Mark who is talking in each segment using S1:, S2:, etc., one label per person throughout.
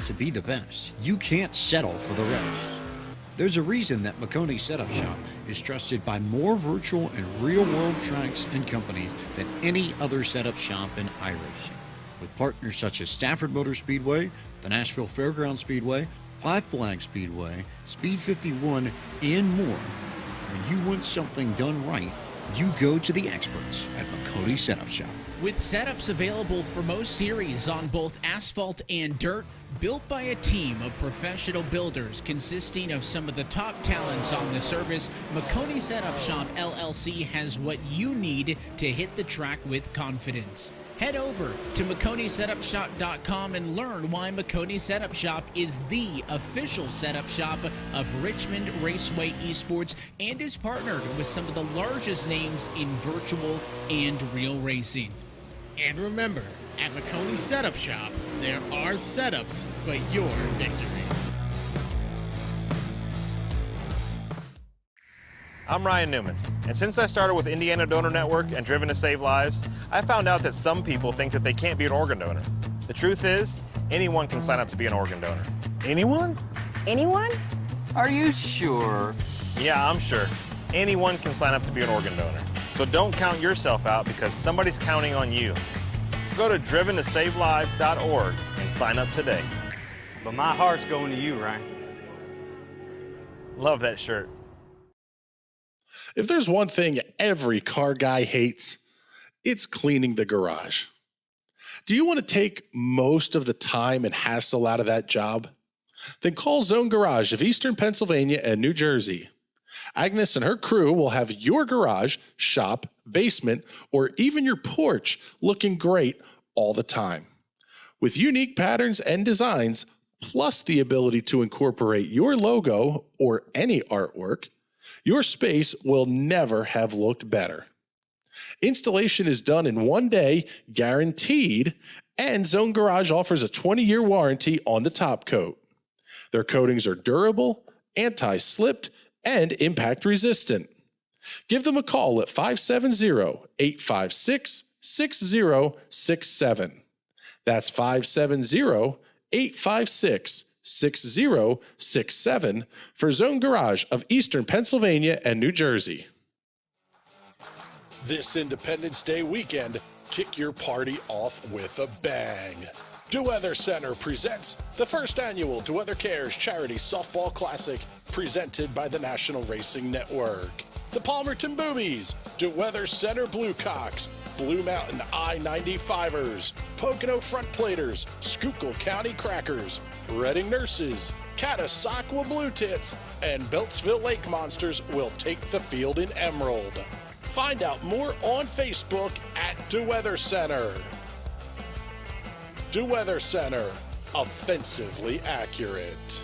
S1: to be the best, you can't settle for the rest. There's a reason that McConey Setup Shop is trusted by more virtual and real-world tracks and companies than any other setup shop in iRacing. With partners such as Stafford Motor Speedway, the Nashville Fairgrounds Speedway, Five Flags Speedway, Speed 51, and more. When you want something done right, you go to the experts at McConey Setup Shop.
S2: With setups available for most series on both asphalt and dirt, built by a team of professional builders consisting of some of the top talents on the service, McConey Setup Shop LLC has what you need to hit the track with confidence. Head over to McConeySetupShop.com and learn why McConey Setup Shop is the official setup shop of Richmond Raceway Esports and is partnered with some of the largest names in virtual and real racing.
S3: And remember, at McConey Setup Shop, there are setups, but your victories.
S4: I'm Ryan Newman, and since I started with Indiana Donor Network and Driven to Save Lives, I found out that some people think that they can't be an organ donor. The truth is, anyone can sign up to be an organ donor.
S5: Anyone?
S6: Anyone?
S5: Are you sure?
S4: Yeah, I'm sure. Anyone can sign up to be an organ donor. So don't count yourself out because somebody's counting on you. Go to driventosavelives.org and sign up today.
S5: But my heart's going to you, Ryan.
S4: Love that shirt.
S7: If there's one thing every car guy hates, it's cleaning the garage. Do you want to take most of the time and hassle out of that job? Then call Zone Garage of Eastern Pennsylvania and New Jersey. Agnes and her crew will have your garage, shop, basement, or even your porch looking great all the time. With unique patterns and designs, plus the ability to incorporate your logo or any artwork, your space will never have looked better. Installation is done in 1 day, guaranteed, and Zone Garage offers a 20-year warranty on the top coat. Their coatings are durable, anti-slipped, and impact resistant. Give them a call at 570-856-6067. That's 570-856-6067 for Zone Garage of Eastern Pennsylvania and New Jersey. This Independence Day weekend, kick your party off with a bang. DeWeather Center presents the first annual DeWeather Cares Charity Softball Classic presented by the National Racing Network. The Palmerton Boobies, DeWeather Center Bluecocks, Blue Mountain I-95ers, Pocono Front Platers, Schuylkill County Crackers, Reading Nurses, Catasauqua Blue Tits, and Beltsville Lake Monsters will take the field in Emerald. Find out more on Facebook at DeWeather Center. DeWeather Center, offensively accurate.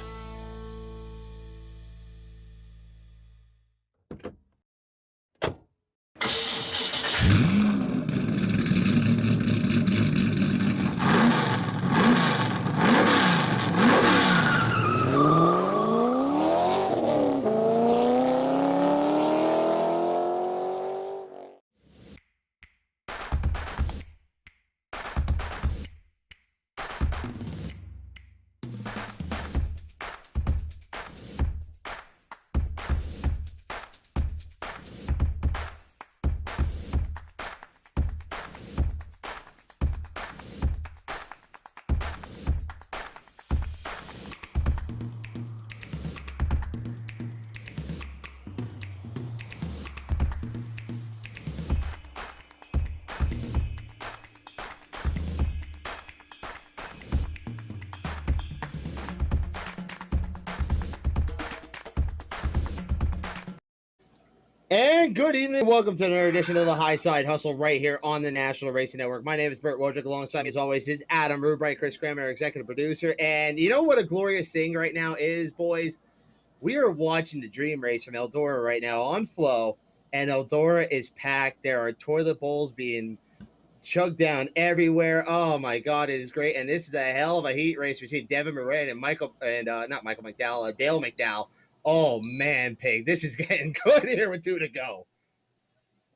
S8: And good evening. Welcome to another edition of the Highside Hustle right here on the National Racing Network. My name is Bert Wojcik. Alongside me, as always, is Adam Rubright, Chris Graham, our executive producer. And you know what a glorious thing right now is, boys? We are watching the Dream Race from Eldora right now on Flow, and Eldora is packed. There are toilet bowls being chugged down everywhere. Oh my God, it is great. And this is a hell of a heat race between Devin Moran and not Michael McDowell, Dale McDowell. Oh man, Pig, this is getting good here with 2 to go.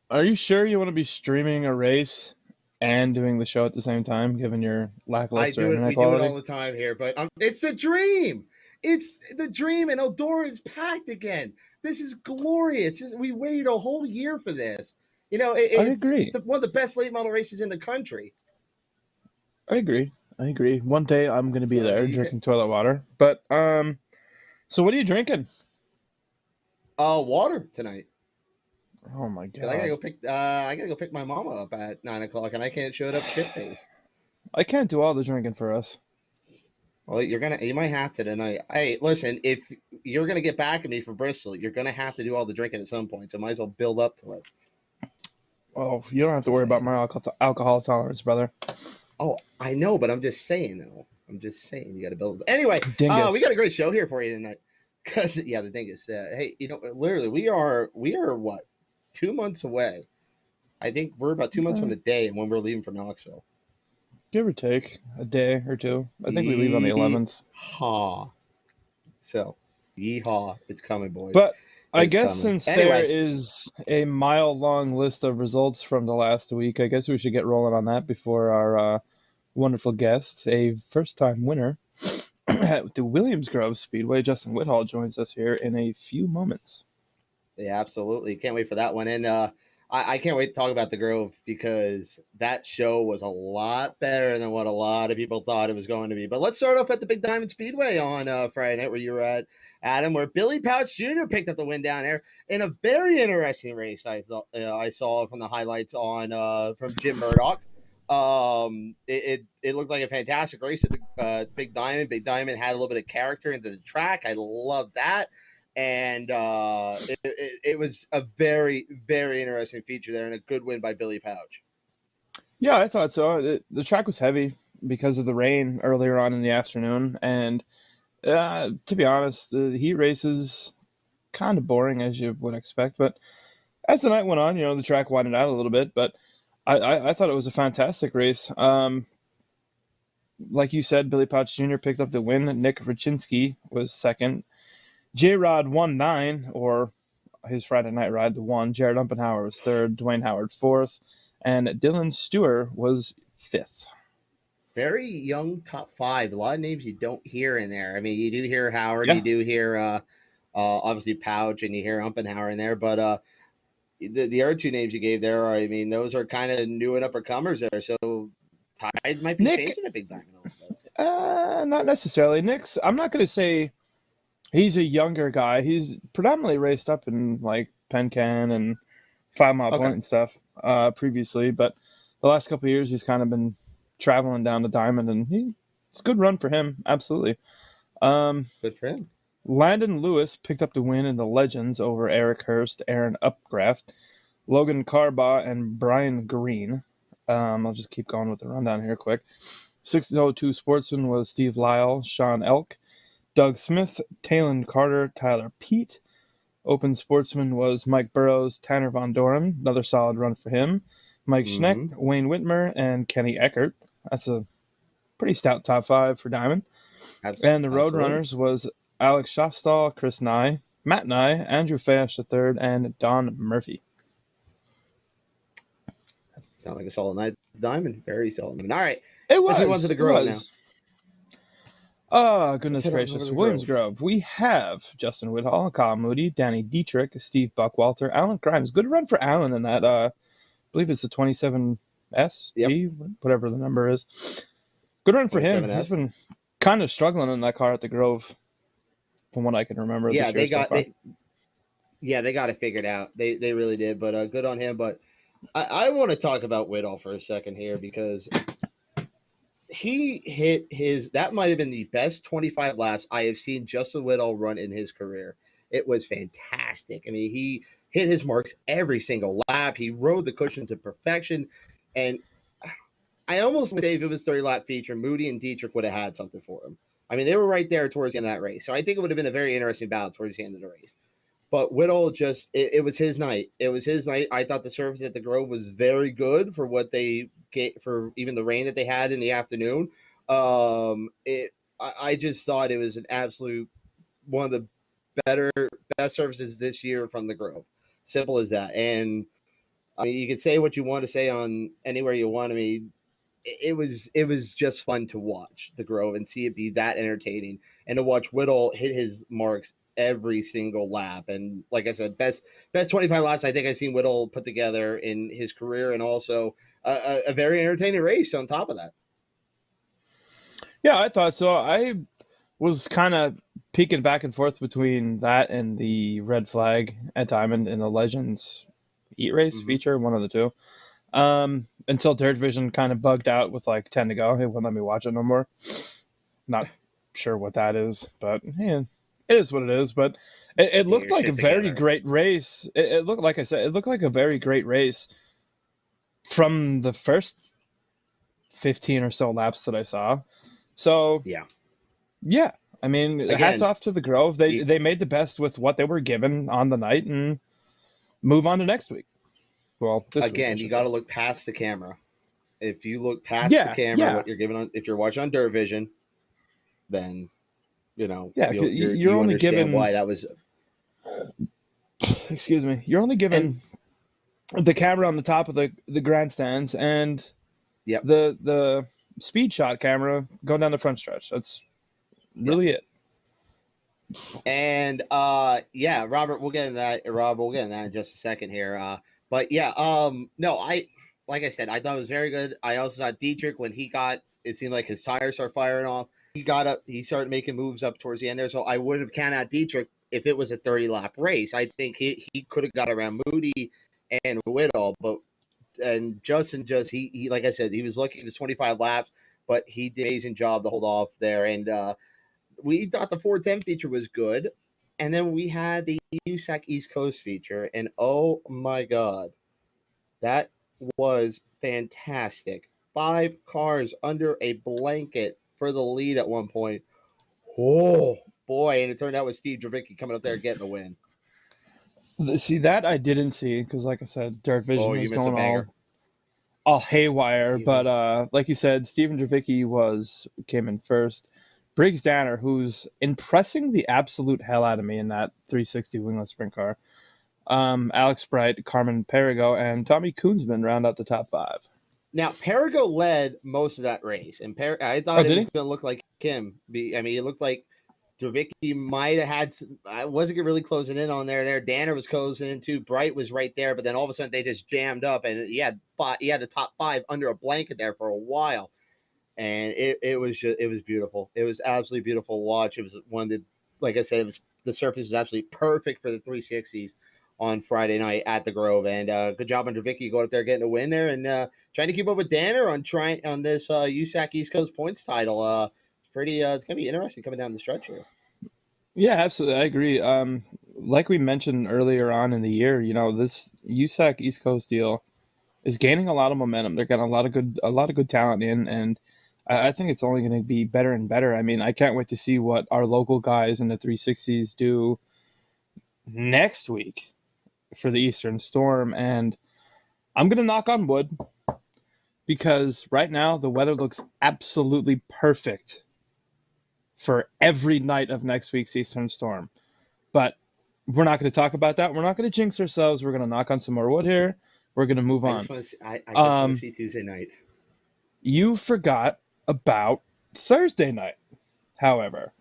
S9: Are you sure you want to be streaming a race
S6: and doing the show at the same time, given your lackluster internet
S8: We do it
S6: quality?
S8: all the time here, but it's a dream. It's the dream, and Eldora is packed again. This is glorious. We waited a whole year for this. You know,
S6: I agree.
S8: it's one of the best late model races in the country.
S6: I agree. One day I'm going to be
S8: So
S6: there drinking toilet water. But so what are you drinking?
S8: Water tonight.
S6: Oh my god!
S8: I gotta go pick my mama up at 9:00, and I can't show it up shit face.
S6: I can't do all the drinking for us.
S8: Well, you might have to tonight. Hey, listen, if you're gonna get back at me for Bristol, you're gonna have to do all the drinking at some point. So might as well build up to it.
S6: Oh, you don't have to worry about my alcohol tolerance, brother.
S8: Oh, I know, but I'm just saying though. I'm just saying you got to build. Anyway,
S6: Dingus.
S8: we got a great show here for you tonight. Because the Dingus. Hey, literally, we are what 2 months away. I think we're about 2 months from the day when we're leaving for Knoxville.
S6: Give or take a day or two. I think we leave on the 11th.
S8: So, yeehaw! It's coming, boys.
S6: But I
S8: It's
S6: guess
S8: coming.
S6: since there is a mile-long list of results from the last week, I guess we should get rolling on that before our wonderful guest, a first-time winner at the Williams Grove Speedway, Justin Whittall, joins us here in a few moments.
S8: Yeah, absolutely. Can't wait for that one. And I can't wait to talk about the Grove because that show was a lot better than what a lot of people thought it was going to be. But let's start off at the Big Diamond Speedway on Friday night where you were at, Adam, where Billy Pouch Jr. picked up the win down there in a very interesting race I saw from the highlights on from Jim Murdoch. It looked like a fantastic race at the Big Diamond. Big Diamond had a little bit of character into the track. I love that. And it was a very, very interesting feature there and a good win by Billy Pouch.
S6: Yeah, I thought so. The track was heavy because of the rain earlier on in the afternoon. And to be honest, the heat races kind of boring as you would expect. But as the night went on, the track widened out a little bit. But I thought it was a fantastic race. Like you said, Billy Pouch Jr. picked up the win. Nick Raczynski was second. J-Rod won 9, or his Friday night ride, the 1. Jared Umpenhauer was 3rd. Dwayne Howard 4th. And Dylan Stewart was 5th.
S8: Very young top 5. A lot of names you don't hear in there. I mean, you do hear Howard. Yeah. You do hear, obviously, Pouch, and you hear Umpenhauer in there. But the other 2 names you gave there, I mean, those are kind of new and upper-comers there. So Tide might be changing a big diamond a little bit.
S6: Not necessarily. Nick's, I'm not going to say he's a younger guy. He's predominantly raced up in like Penn and 5 Mile Point and stuff previously, but the last couple of years he's kind of been traveling down the diamond, and it's a good run for him. Absolutely.
S8: Good for him.
S6: Landon Lewis picked up the win in the Legends over Eric Hurst, Aaron Upgraft, Logan Carbaugh, and Brian Green. I'll just keep going with the rundown here quick. 602 Sportsman was Steve Lyle, Sean Elk, Doug Smith, Talon Carter, Tyler Pete. Open Sportsman was Mike Burrows, Tanner Von Doren. Another solid run for him. Mike Schneck, Wayne Whitmer, and Kenny Eckert. That's a pretty stout top 5 for Diamond. And the Roadrunners was Alex Shostall, Chris Nye, Matt Nye, Andrew Fash III, and Don Murphy.
S8: Sound like a solid night. Diamond, very solid. All right.
S6: It was.
S8: Let's move on to the Grove now.
S6: Oh, goodness gracious. Williams Grove. We have Justin Whittall, Kyle Moody, Danny Dietrich, Steve Buckwalter, Alan Grimes. Good run for Alan in that, I believe it's the 27S, G, whatever the number is. Good run for him. He's been kind of struggling in that car at the Grove, from what I can remember.
S8: Yeah, they got it figured out. They really did, but good on him. But I want to talk about Whittall for a second here because he hit that might have been the best 25 laps I have seen Justin Whittall run in his career. It was fantastic. I mean, he hit his marks every single lap. He rode the cushion to perfection. And I almost would say if it was 30-lap feature, Moody and Dietrich would have had something for him. I mean, they were right there towards the end of that race. So I think it would have been a very interesting battle towards the end of the race. But Whittall just, it was his night. It was his night. I thought the surface at the Grove was very good for what they get, for even the rain that they had in the afternoon. I just thought it was an absolute, one of the best surfaces this year from the Grove. Simple as that. And I mean, you can say what you want to say on anywhere you want. I mean, it was just fun to watch the Grove and see it be that entertaining, and to watch Whittall hit his marks every single lap. And like I said, best 25 laps I think I've seen Whittall put together in his career, and also a very entertaining race on top of that.
S6: Yeah, I thought so. I was kind of peeking back and forth between that and the red flag at Diamond in the Legends Heat Race feature, one of the two. Until Dirt Vision kind of bugged out with like 10 to go. It wouldn't let me watch it no more. Not sure what that is, but yeah, it is what it is. But it looked like a very great race. It looked, like I said, it looked like a very great race from the first 15 or so laps that I saw. So yeah. I mean, again, hats off to the Grove. They made the best with what they were given on the night and move on to next week. Well,
S8: again, you got to look past the camera. If you look past the camera, what you're given on, if you're watching on Dirt Vision, then you're
S6: only given
S8: why that was.
S6: Excuse me. You're only given the camera on the top of the grandstands and the speed shot camera going down the front stretch. That's really it.
S8: And Robert, we'll get into that. Rob, we'll get into that in just a second here. But yeah, no, like I said, I thought it was very good. I also saw Dietrich when it seemed like his tires started firing off. He got up, he started making moves up towards the end there. So I would have counted out Dietrich if it was a 30-lap race. I think he could have got around Moody and Whittall, and Justin he like I said, he was lucky to 25 laps, but he did an amazing job to hold off there. And we thought the 410 feature was good. And then we had the USAC East Coast feature, and oh my God, that was fantastic. 5 cars under a blanket for the lead at one point. Oh boy, and it turned out with Steve Dravicki coming up there getting the win.
S6: See, that I didn't see because, like I said, Dirt Vision was going all haywire. But like you said, Steven Dravicki came in first. Briggs Danner, who's impressing the absolute hell out of me in that 360 wingless sprint car. Alex Bright, Carmen Perigo, and Tommy Koonsman round out the top 5.
S8: Now, Perigo led most of that race, and I thought it was going to look like him. I mean, it looked like Dravicki might have had. I wasn't really closing in on there. Danner was closing in too. Bright was right there, but then all of a sudden they just jammed up, and he had the top 5 under a blanket there for a while. And it was beautiful. It was absolutely beautiful to watch. It was one of the, like I said, the surface was absolutely perfect for the 360s on Friday night at the Grove. And good job on Dravicki going up there getting a win there and trying to keep up with Danner on this USAC East Coast points title. It's gonna be interesting coming down the stretch here.
S6: Yeah, absolutely, I agree. Like we mentioned earlier on in the year, this USAC East Coast deal is gaining a lot of momentum. They're getting a lot of good talent in, and I think it's only going to be better and better. I mean, I can't wait to see what our local guys in the 360s do next week for the Eastern Storm. And I'm going to knock on wood because right now the weather looks absolutely perfect for every night of next week's Eastern Storm. But we're not going to talk about that. We're not going to jinx ourselves. We're going to knock on some more wood here. We're going to move on.
S8: I just want to see Tuesday night.
S6: You forgot about Thursday night. However,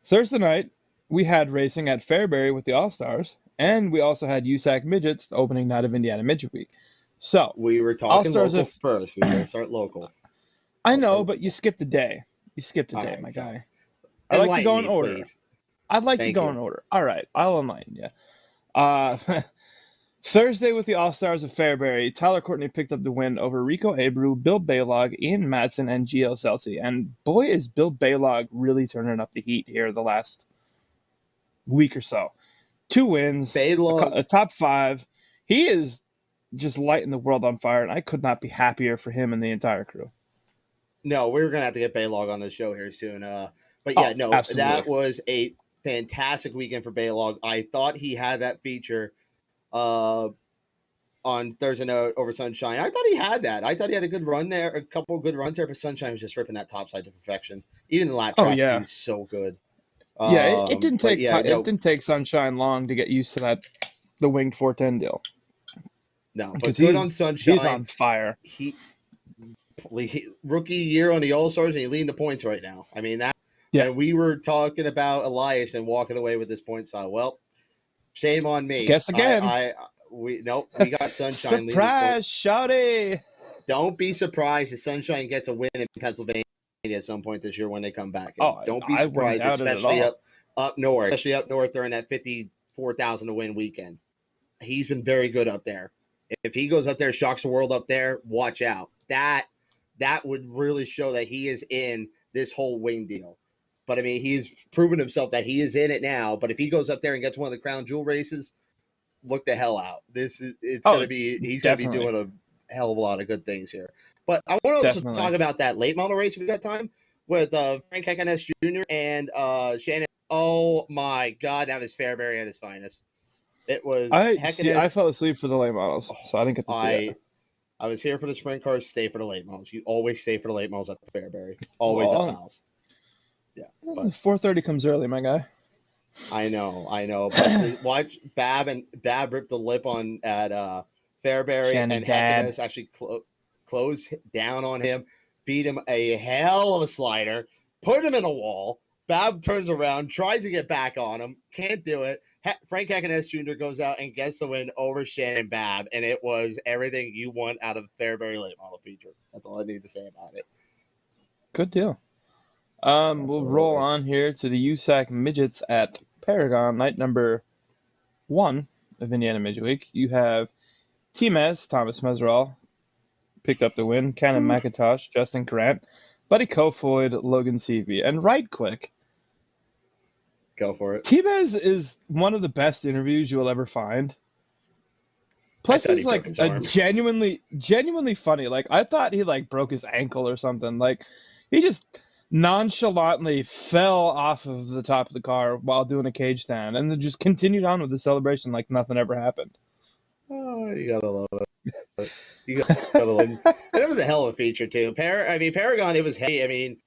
S6: Thursday night, we had racing at Fairbury with the All-Stars, and we also had USAC Midgets, the opening night of Indiana Midget Week. So,
S8: we were talking local first. We were going to start local.
S6: I know, but you skipped a day. My guy. I like to go in order. Please. I'd like to go in order. All right, I'll enlighten you. Thursday with the All-Stars of Fairbury, Tyler Courtney picked up the win over Rico Abreu, Bill Baylog, Ian Madsen, and Gio Celsi. And boy, is Bill Baylog really turning up the heat here the last week or so. 2 wins, a top 5. He is just lighting the world on fire, and I could not be happier for him and the entire crew.
S8: No, we're going to have to get Baylog on the show here soon. But yeah, absolutely. That was a fantastic weekend for Baylog. I thought he had that feature on Thursday night over Sunshine. I thought he had that. I thought he had a good run there, a couple of good runs there, but Sunshine was just ripping that top side to perfection. Even the lap track, he was so good.
S6: It didn't take it didn't take Sunshine long to get used to the winged 410 deal.
S8: No, but
S6: because
S8: good on Sunshine.
S6: He's on fire.
S8: He rookie year on the All-Stars, and he leading the points right now. I mean, that.
S6: Yeah.
S8: And we were talking about Elias and walking away with this point style. Well, shame on me.
S6: Guess again.
S8: We got Sunshine.
S6: Surprise, shouty.
S8: Don't be surprised if Sunshine gets a win in Pennsylvania at some point this year when they come back. And don't be surprised, especially up north. Especially up north during that 54,000 to win weekend. He's been very good up there. If he goes up there, shocks the world up there, watch out. That would really show that he is in this whole wing deal. But I mean, he's proven himself that he is in it now. But if he goes up there and gets one of the crown jewel races, look the hell out. He's gonna be doing a hell of a lot of good things here. But I want to also talk about that late model race if we got time with Frank Heckeness Jr. and Shannon. Oh my God, that was Fairbury at his finest. It was.
S6: I fell asleep for the late models, so I didn't get to see it.
S8: I was here for the sprint cars. Stay for the late models. You always stay for the late models at the Fairbury. Always at Pals. Yeah, but
S6: 4:30 comes early, my guy.
S8: I know. But watch Bab rip the lip on at Fairbury, and Heckeness actually close down on him, feed him a hell of a slider, put him in a wall. Bab turns around, tries to get back on him, can't do it. Frank Heckeness Jr. goes out and gets the win over Shannon Bab, and it was everything you want out of the Fairbury late model feature. That's all I need to say about it.
S6: Good deal. We'll roll on here to the USAC Midgets at Paragon, night number 1 of Indiana Midget Week. You have T-Mez, Thomas Meserol, picked up the win. Cannon McIntosh, Justin Grant, Buddy Kofoid, Logan Seavey, and right quick.
S8: Go for it.
S6: T-Mez is one of the best interviews you will ever find. Plus, he's like a genuinely funny. Like, I thought he like broke his ankle or something. Like, he just nonchalantly fell off of the top of the car while doing a cage stand, and then just continued on with the celebration like nothing ever happened.
S8: Oh, you gotta love it. You gotta love it. And it was a hell of a feature too. Paragon, it was heavy. I mean,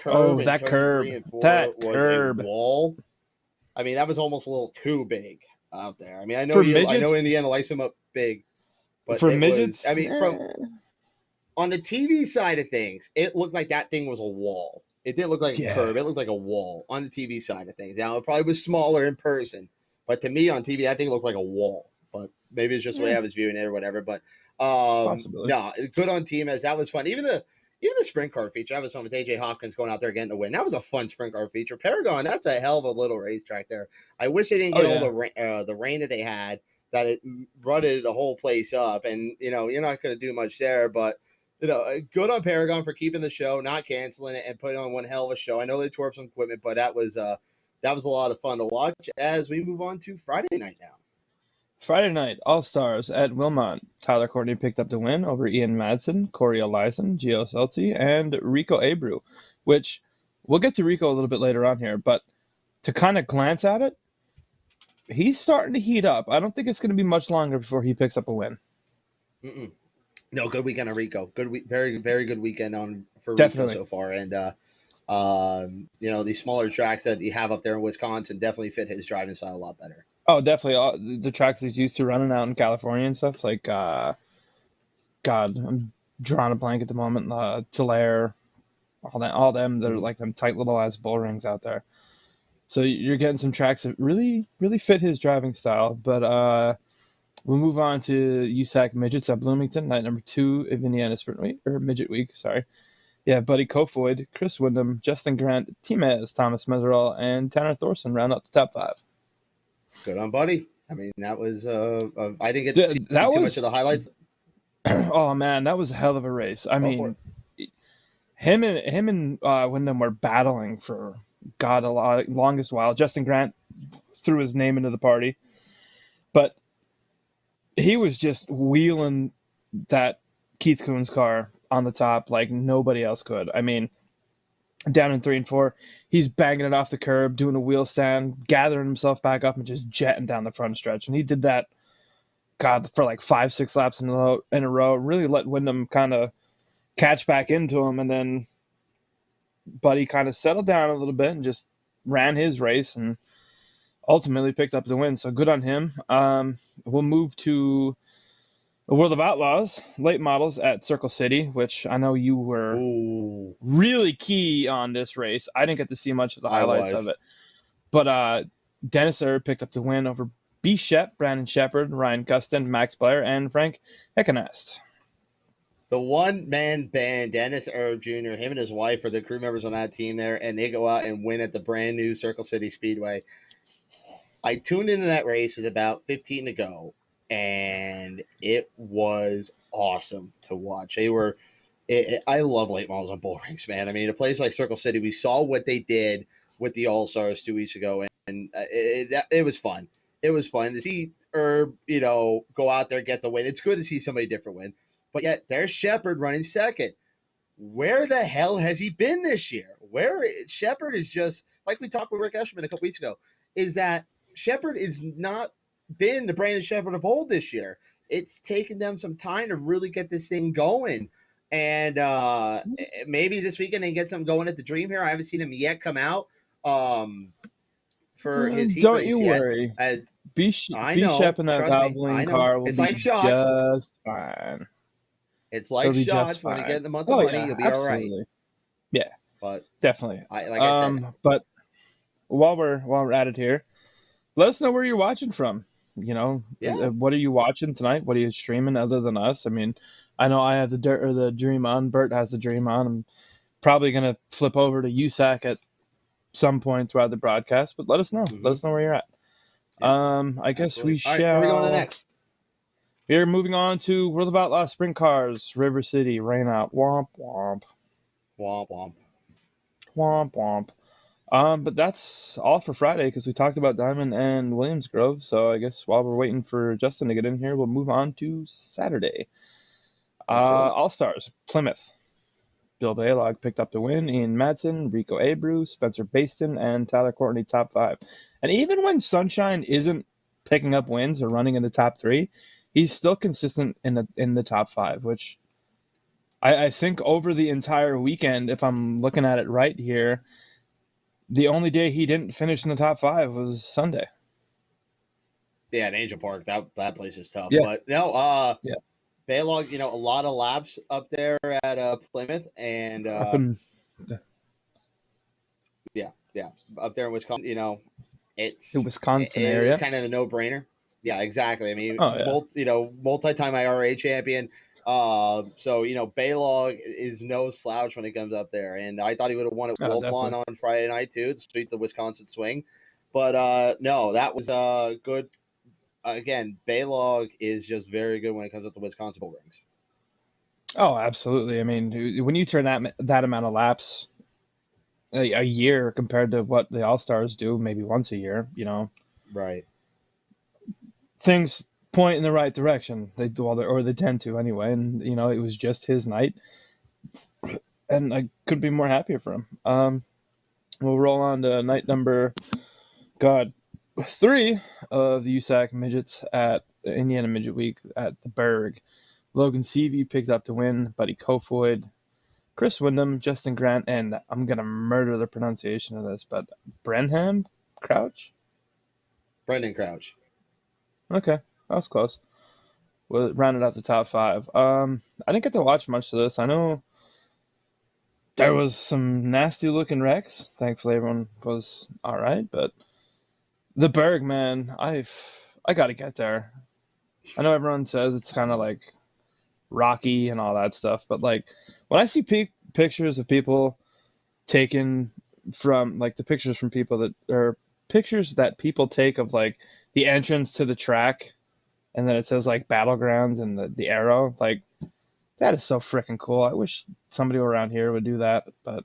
S6: that curb
S8: was a wall. I mean, that was almost a little too big out there. I mean, I know Indiana lights him up big, but
S6: for midgets,
S8: on the TV side of things, it looked like that thing was a wall. It didn't look like a curb. It looked like a wall on the TV side of things. Now, it probably was smaller in person, but to me on TV, I think it looked like a wall. But maybe it's just the way I was viewing it or whatever. But no, good on team as that was fun. Even the sprint car feature, I was fun with AJ Hopkins going out there getting the win. That was a fun sprint car feature. Paragon, that's a hell of a little racetrack there. I wish they didn't get all the rain that they had, that it rutted the whole place up. And, you're not going to do much there. But, good on Paragon for keeping the show, not canceling it, and putting on one hell of a show. I know they tore up some equipment, but that was a lot of fun to watch as we move on to Friday night now.
S6: Friday night, All-Stars at Wilmot. Tyler Courtney picked up the win over Ian Madsen, Corey Eliason, Gio Seltzy, and Rico Abreu, which we'll get to Rico a little bit later on here, but to kind of glance at it, he's starting to heat up. I don't think it's going to be much longer before he picks up a win.
S8: No, good weekend on Rico. Very, very good weekend for
S6: Definitely.
S8: Rico so far. And, these smaller tracks that you have up there in Wisconsin definitely fit his driving style a lot better.
S6: Oh, definitely. The tracks he's used to running out in California and stuff, like, God, I'm drawing a blank at the moment. Tulare, all them, they're like them tight little ass bull rings out there. So you're getting some tracks that really, really fit his driving style. But we'll move on to USAC Midgets at Bloomington, night number 2 of Indiana Sprint Week, or Midget Week, sorry. Yeah, Buddy Kofoid, Chris Wyndham, Justin Grant, T-Mez, Thomas Meserol, and Tanner Thorson round out the top 5.
S8: Good on Buddy. I mean, that was I didn't get to see too much of the highlights.
S6: Oh man, that was a hell of a race. I mean, him and Wyndham were battling for longest while. Justin Grant threw his name into the party, but he was just wheeling that Keith Coons car on the top like nobody else could. I mean, down in 3 and 4, he's banging it off the curb, doing a wheel stand, gathering himself back up, and just jetting down the front stretch. And he did that, for like 5-6 laps in a row. Really let Wyndham kind of catch back into him, and then Buddy kind of settled down a little bit and just ran his race and ultimately picked up the win. So good on him. We'll move to The World of Outlaws, late models at Circle City, which I know you were
S8: Ooh,
S6: really key on this race. I didn't get to see much of the
S8: I
S6: highlights of
S8: was.
S6: it. But Dennis Erb picked up the win over B. Shep, Brandon Shepard, Ryan Gustin, Max Blair, and Frank Heckenast.
S8: The one-man band, Dennis Erb Jr., him and his wife are the crew members on that team there, and they go out and win at the brand new Circle City Speedway. I tuned into that race with about 15 to go, and it was awesome to watch. I love late models on bull rinks, man. I mean, a place like Circle City, we saw what they did with the All Stars 2 weeks ago, and it was fun. It was fun to see Herb, go out there, get the win. It's good to see somebody different win. But yet, there's Shepard running second. Where the hell has he been this year? Shepard is just, like we talked with Rick Eshelman a couple weeks ago, is that Shepard is not been the Brandon Shepard of old this year. It's taken them some time to really get this thing going. And maybe this weekend they get something going at the Dream here. I haven't seen him yet come out for his heat
S6: Don't
S8: race
S6: you
S8: yet.
S6: worry.
S8: I
S6: B.
S8: know.
S6: Shep in that
S8: Trust me,
S6: Valvoline
S8: I know.
S6: car will
S8: It's
S6: be
S8: like shots.
S6: just fine.
S8: It's like
S6: It'll be
S8: shots.
S6: just
S8: When you
S6: fine.
S8: get the month of money,
S6: yeah,
S8: you'll be
S6: absolutely.
S8: all right.
S6: Yeah,
S8: But
S6: definitely.
S8: like I said,
S6: But while we're at it here, let us know where you're watching from. What are you watching tonight? What are you streaming other than us? I mean, I know I have the Dream on. Bert has the Dream on. I'm probably gonna flip over to USAC at some point throughout the broadcast, but let us know. Let us know where you're at.
S8: Yeah,
S6: I guess
S8: absolutely.
S6: we
S8: All
S6: shall.
S8: right, where are we going to next?
S6: We're moving on to World of Outlaws Sprint Cars, River City, rain out, womp womp,
S8: Womp womp.
S6: womp womp. But that's all for Friday because we talked about Diamond and Williams Grove. So I guess while we're waiting for Justin to get in here, we'll move on to Saturday. All Stars, Plymouth. Bill Baylog picked up the win. Ian Madsen, Rico Abreu, Spencer Baston, and Tyler Courtney top 5. And even when Sunshine isn't picking up wins or running in the top 3, he's still consistent in the top 5, which I think over the entire weekend, if I'm looking at it right here, the only day he didn't finish in the top 5 was Sunday.
S8: Yeah, at Angel Park, that place is tough.
S6: Yeah.
S8: But no,
S6: Yeah.
S8: Baylog, a lot of laps up there at Plymouth, and
S6: Up in
S8: up there in Wisconsin, it's
S6: the Wisconsin area.
S8: It's kind of a no-brainer. Yeah, exactly. I mean,
S6: Oh, yeah.
S8: multi-time IRA champion. So Baylog is no slouch when it comes up there, and I thought he would have won at Wilpon on Friday night too to sweep the Wisconsin swing, but no, that was good. Again, Baylog is just very good when it comes up to Wisconsin bull rings.
S6: Oh, absolutely. I mean, when you turn that amount of laps a year compared to what the All-Stars do, maybe once a year,
S8: Right.
S6: Things point in the right direction. They tend to anyway. And, it was just his night. And I couldn't be more happier for him. We'll roll on to night number, 3 of the USAC Midgets at Indiana Midget Week at the Berg. Logan Seavey picked up the win. Buddy Kofoid, Chris Wyndham, Justin Grant, and I'm going to murder the pronunciation of this, but Brenham Crouch?
S8: Brendan Crouch.
S6: Okay, that was close. We'll rounded out the top 5. I didn't get to watch much of this. I know there was some nasty looking wrecks. Thankfully, everyone was all right, but the Berg, man, I got to get there. I know everyone says it's kind of like rocky and all that stuff, but like when I see pictures of people taken from like the pictures from people that are pictures that people take of like the entrance to the track, and then it says like battlegrounds and the arrow, like that is so freaking cool. I wish somebody around here would do that, but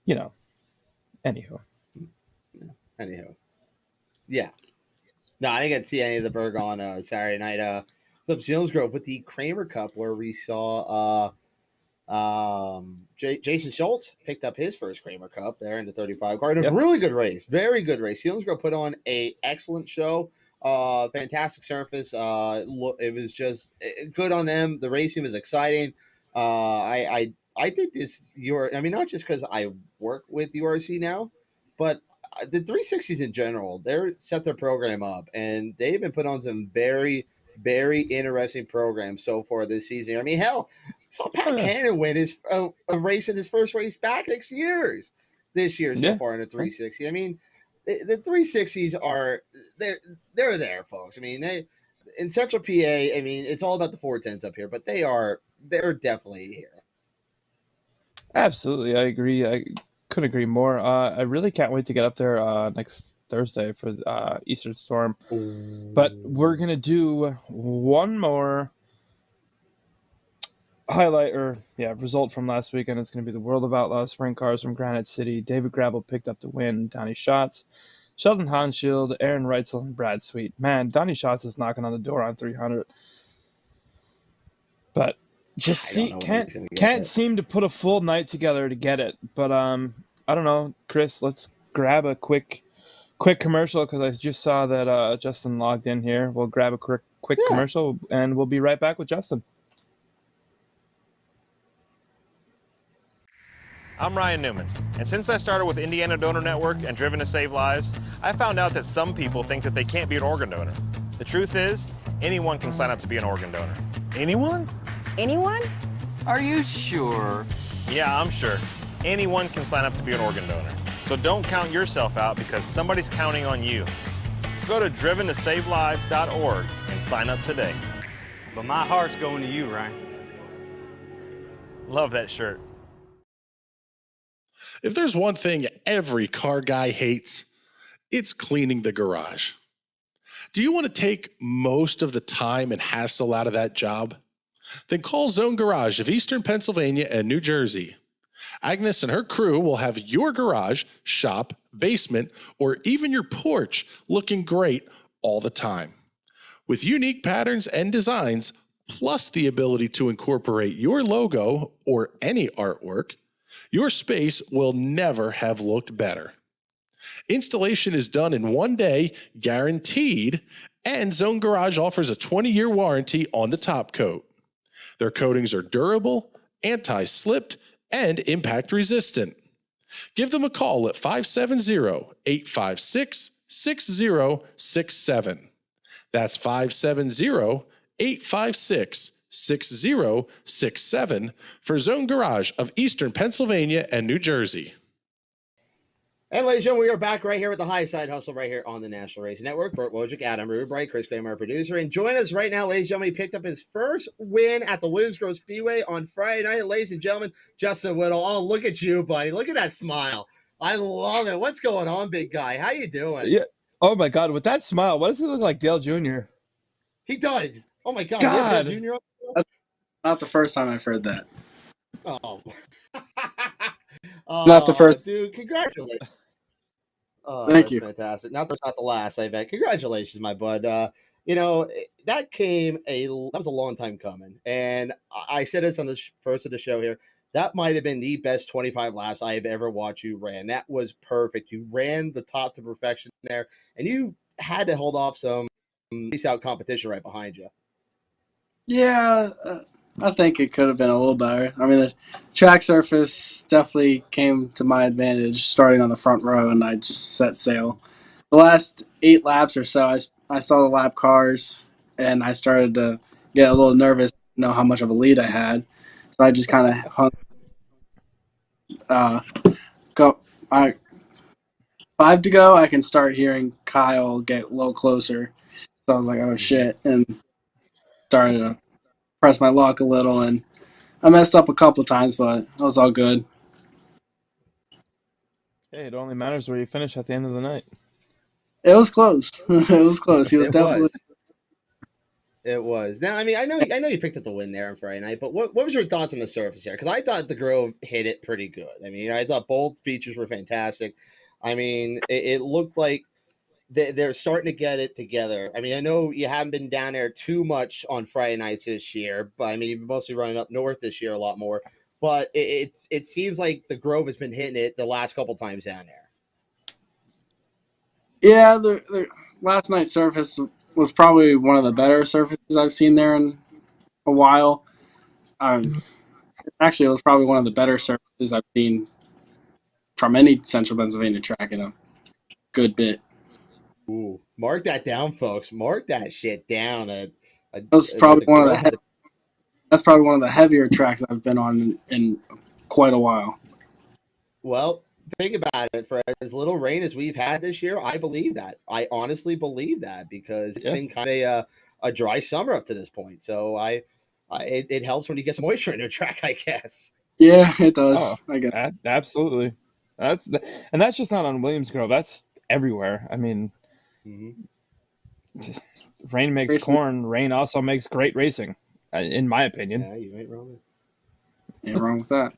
S6: anywho.
S8: Yeah. No, I didn't get to see any of the Berg on Saturday night. Some Seals Grove with the Kramer Cup, where we saw Jason Schultz picked up his first Kramer Cup there in the 35 car. A really good race, very good race. Seals Grove put on a excellent show. Fantastic surface. It was just good on them. The racing was exciting. I think this not just because I work with URC now, but the 360s in general, they're set their program up, and they've been put on some very, very interesting program so far this season. I mean, hell, saw Pat Cannon win his a race in his first race back 6 years this year so far in the 360. I mean, the 360s are they're there, folks. I mean, they in Central PA. I mean, it's all about the 410s up here, but they're definitely here.
S6: Absolutely, I agree. I couldn't agree more. I really can't wait to get up there next Thursday for Eastern Storm. But we're gonna do one more highlight result from last weekend. It's gonna be the World of Outlaws sprint cars from Granite City. David Gravel picked up the win. Donnie Schatz, Sheldon Hanschild, Aaron Reitzel, and Brad Sweet. Man, Donnie Schatz is knocking on the door on 300. But can't seem to put a full night together to get it. But I don't know, Chris. Let's grab a quick commercial because I just saw that Justin logged in here. We'll grab a quick commercial and we'll be right back with Justin.
S4: I'm Ryan Newman, and since I started with Indiana Donor Network and Driven to Save Lives, I found out that some people think that they can't be an organ donor. The truth is, anyone can sign up to be an organ donor.
S5: Anyone?
S9: Anyone?
S5: Are you sure?
S4: Yeah, I'm sure. Anyone can sign up to be an organ donor. So don't count yourself out because somebody's counting on you. Go to driventosavelives.org and sign up today.
S5: But my heart's going to you, Ryan.
S4: Love that shirt.
S7: If there's one thing every car guy hates, it's cleaning the garage. Do you want to take most of the time and hassle out of that job? Then call Zone Garage of Eastern Pennsylvania and New Jersey. Agnes and her crew will have your garage, shop, basement, or even your porch looking great all the time. With unique patterns and designs, plus the ability to incorporate your logo or any artwork, your space will never have looked better. Installation is done in 1 day, guaranteed, and Zone Garage offers a 20-year warranty on the top coat. Their coatings are durable, anti-slipped, and impact resistant. Give them a call at 570-856-6067. That's 570-856-6067 for Zone Garage of Eastern Pennsylvania and New Jersey.
S8: And ladies and gentlemen, we are back right here with the Highside Hustle right here on the National Racing Network. Bert Wojcik, Adam Rubright, Chris Kramer, our producer. And join us right now, ladies and gentlemen. He picked up his first win at the Williams Grove Speedway on Friday night. Ladies and gentlemen, Justin Whittall. Oh, look at you, buddy. Look at that smile. I love it. What's going on, big guy? How you doing?
S6: Yeah. Oh, my God. With that smile, what does he look like, Dale Jr.?
S8: He does. Oh, my God.
S6: God.
S8: Dale Jr.
S10: That's not the first time I've heard that.
S8: Oh.
S10: Not the first.
S8: Dude, congratulations.
S10: Thank you.
S8: Fantastic. Not the last, I bet. Congratulations, my bud. That was a long time coming. And I said this on the first of the show here. That might have been the best 25 laps I have ever watched you ran. That was perfect. You ran the top to perfection there, and you had to hold off some race-out competition right behind you.
S10: Yeah, I think it could have been a little better. I mean, the track surface definitely came to my advantage starting on the front row, and I just set sail. The last 8 laps or so, I saw the lap cars, and I started to get a little nervous to know how much of a lead I had. So I just kind of hung. 5 to go, I can start hearing Kyle get a little closer. So I was like, oh, shit, and started to press my luck a little, and I messed up a couple times, but it was all good.
S6: Hey, it only matters where you finish at the end of the night.
S10: It was close. It was close. He was definitely.
S8: It was. Now, I mean, I know you picked up the win there on Friday night, but what was your thoughts on the surface here? Because I thought the Grove hit it pretty good. I mean, I thought both features were fantastic. I mean, it looked like they're starting to get it together. I mean, I know you haven't been down there too much on Friday nights this year, but I mean, you've mostly running up north this year a lot more. But it seems like the Grove has been hitting it the last couple times down there.
S10: Yeah, the last night's surface was probably one of the better surfaces I've seen there in a while. Actually, it was probably one of the better surfaces I've seen from any Central Pennsylvania track in a good bit.
S8: Ooh, mark that down, folks. Mark that shit down. A
S10: That's
S8: with
S10: probably
S8: the
S10: one of
S8: girls.
S10: the that's probably one of the heavier tracks I've been on in quite a while.
S8: Well, think about it. For as little rain as we've had this year, I believe that. I honestly believe that because it's
S6: Yeah.
S8: been kind of a dry summer up to this point. So it helps when you get some moisture in your track, I guess.
S10: Yeah, it
S6: Oh,
S10: does. I guess.
S6: absolutely. And that's just not on Williams Grove. That's everywhere. I mean,
S8: Mm-hmm.
S6: rain makes
S10: Racing
S6: corn. Rain also makes great racing, in my opinion.
S8: Yeah, you ain't wrong.
S10: ain't wrong with that.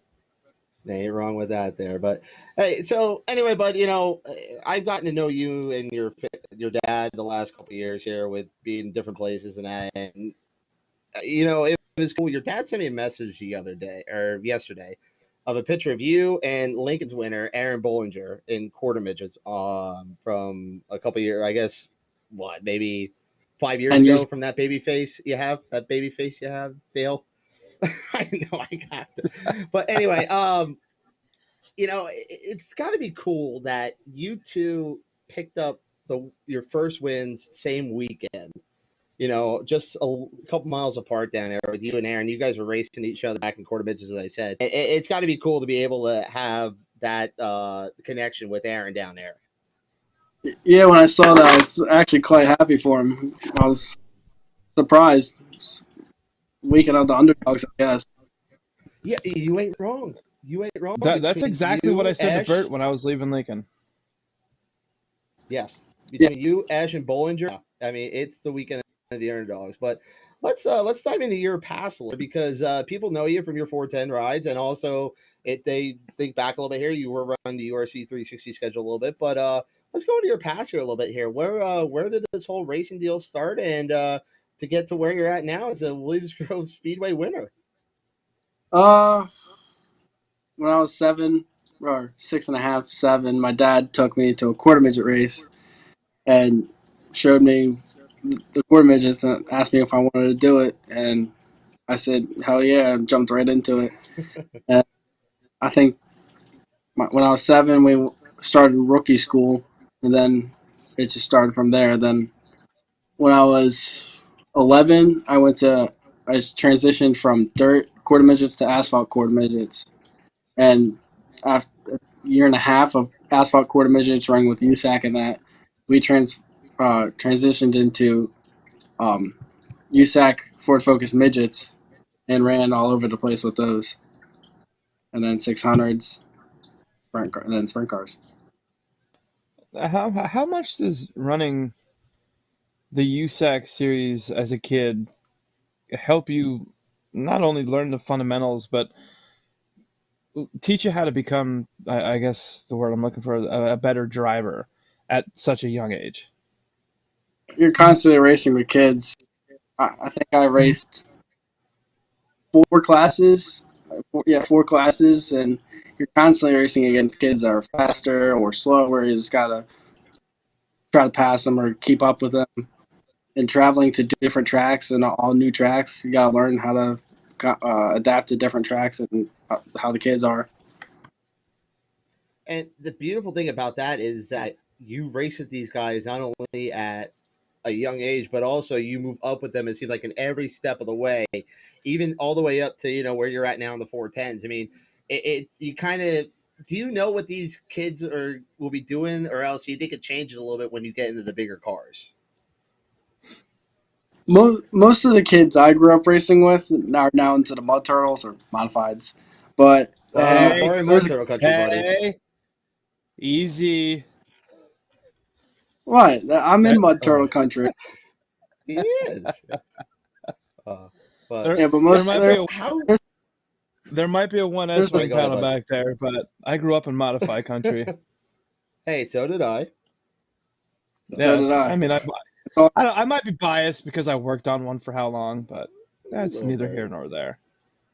S8: They ain't wrong with that there. But hey, so anyway, bud, I've gotten to know you and your dad the last couple of years here with being in different places and that. And it was cool. Your dad sent me a message the other day or yesterday of a picture of you and Lincoln's winner, Aaron Bollinger, in quarter midgets from a couple of years, I guess, maybe 5 years
S10: 10 years.
S8: ago from that baby face you have, Dale. I know I got to. But anyway, it's got to be cool that you two picked up your first wins same weekend. Just a couple miles apart down there with you and Aaron. You guys were racing each other back in quarter midgets, as I said. It's got to be cool to be able to have that connection with Aaron down there.
S10: Yeah, when I saw that, I was actually quite happy for him. I was surprised. Weekend of the underdogs, I guess.
S8: Yeah, you ain't wrong. You ain't wrong.
S6: That's
S8: Between
S6: exactly what
S8: you,
S6: I said
S8: Ash,
S6: to Bert when I was leaving Lincoln.
S8: Yes, between you, Ash, and Bollinger. I mean, it's the weekend of the underdogs. But let's dive into your past a little because people know you from your 410 rides, and also they think back a little bit here. You were running the URC 360 schedule a little bit, but let's go into your past here a little bit here. Where did this whole racing deal start, and to get to where you're at now as a Williams Grove Speedway winner?
S10: When I was 7 or 6.5, 7, my dad took me to a quarter midget race and showed me the quarter midgets and asked me if I wanted to do it. And I said, hell yeah, and jumped right into it. And I think when I was 7, we started rookie school, and then it just started from there. Then when I was 11, I transitioned from dirt quarter midgets to asphalt quarter midgets. And after a year and a half of asphalt quarter midgets running with USAC and that, we transitioned into USAC Ford Focus midgets and ran all over the place with those. And then 600s, and then sprint cars.
S6: How much does running the USAC series as a kid help you not only learn the fundamentals but teach you how to become, I guess the word I'm looking for, a better driver at such a young age?
S10: You're constantly racing with kids. I think I raced 4 classes. 4 classes, and you're constantly racing against kids that are faster or slower. You just gotta try to pass them or keep up with them. And traveling to different tracks and all new tracks, you gotta learn how to adapt to different tracks and how the kids are.
S8: And the beautiful thing about that is that you race with these guys not only at a young age, but also you move up with them. It seems like in every step of the way, even all the way up to where you're at now in the 410s. I mean, you kind of do you know what these kids will be doing, or else you think it changes a little bit when you get into the bigger cars?
S10: Most of the kids I grew up racing with are now into the mud turtles or modifieds, but
S8: We're in Mud Turtle country, buddy.
S6: Hey, easy.
S10: what? I'm in
S6: That,
S10: mud turtle country.
S8: He is. But
S10: Yeah, but
S6: there might be a,
S8: how?
S6: there might be a 1S
S8: Sorry,
S6: wing
S8: go ahead,
S6: panel
S8: bud.
S6: back there, but I grew up in modified country.
S8: Hey, so did I.
S10: So
S6: Yeah,
S10: did I.
S6: I mean, I might be biased because I worked on one for how long, but that's neither
S8: bit.
S6: here nor there.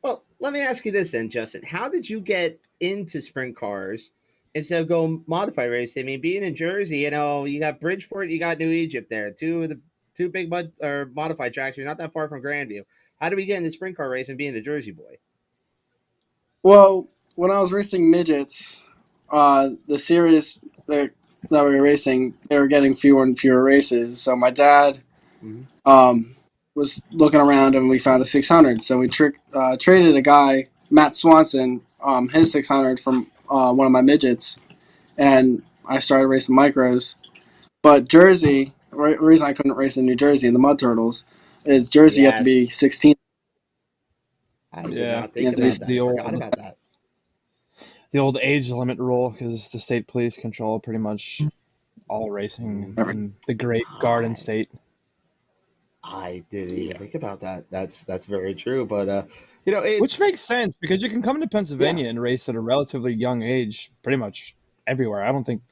S8: Well, let me ask you this then, Justin. How did you get into sprint cars instead of going modify race? I mean, being in Jersey, you got Bridgeport, you got New Egypt there, two big mud or modified tracks. You're not that far from Grandview. How did we get into sprint car race and being a Jersey boy?
S10: Well, when I was racing midgets, the series that we were racing, they were getting fewer and fewer races. So my dad was looking around and we found a 600. So we traded a guy, Matt Swanson, his 600 from one of my midgets, and I started racing micros. But Jersey, the reason I couldn't race in New Jersey in the Mud Turtles is Jersey you have to be 16.
S8: I did not think about that. I forgot about that.
S6: The old age limit rule, because the state police control pretty much all racing in the great Garden State.
S8: I didn't even think about that. That's very true. But it's,
S6: which makes sense because you can come to Pennsylvania and race at a relatively young age, pretty much everywhere. I don't think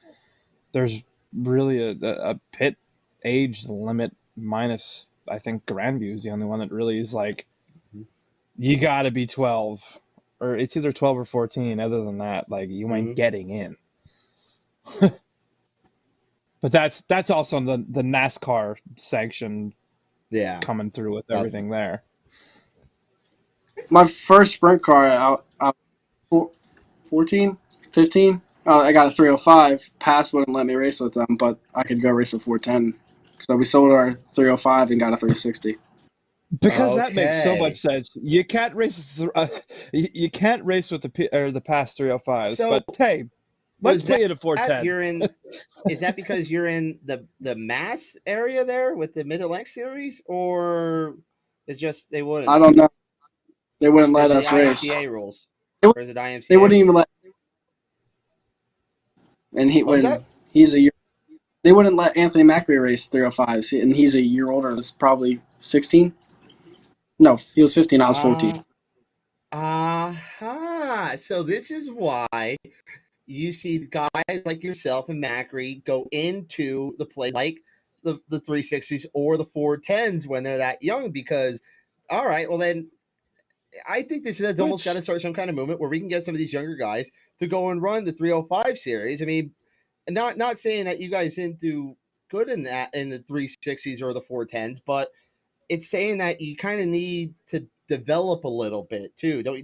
S6: there's really a pit age limit minus. I think Grandview is the only one that really is like you got to be 12, or it's either 12 or 14. Other than that, like you ain't getting in. But that's also the NASCAR sanction.
S8: Yeah,
S6: coming through with everything there.
S10: My first sprint car, I 14, 15. I got a 305. Pass wouldn't let me race with them, but I could go race a 410. So we sold our 305 and got a 360.
S6: Because that makes so much sense. You can't race. You can't race with the past 305s. So, but hey, let's play it a 410.
S8: Is that because you're in the Mass area there with the Mid-Atlantic series, or it's just they wouldn't?
S10: I don't know. They wouldn't let us race.
S8: IMCA rules. Or is it IMCA?
S10: They wouldn't even let. And he's a year. They wouldn't let Anthony Macri race 305s, and he's a year older. That's probably 16. No, he was 15. I was 14.
S8: So this is why you see guys like yourself and Macri go into the play like the 360s or the 410s when they're that young, because all right, well then I think that's almost got to start some kind of movement where we can get some of these younger guys to go and run the 305 series. I mean, not saying that you guys didn't do good in that in the 360s or the 410s, but it's saying that you kind of need to develop a little bit too. Do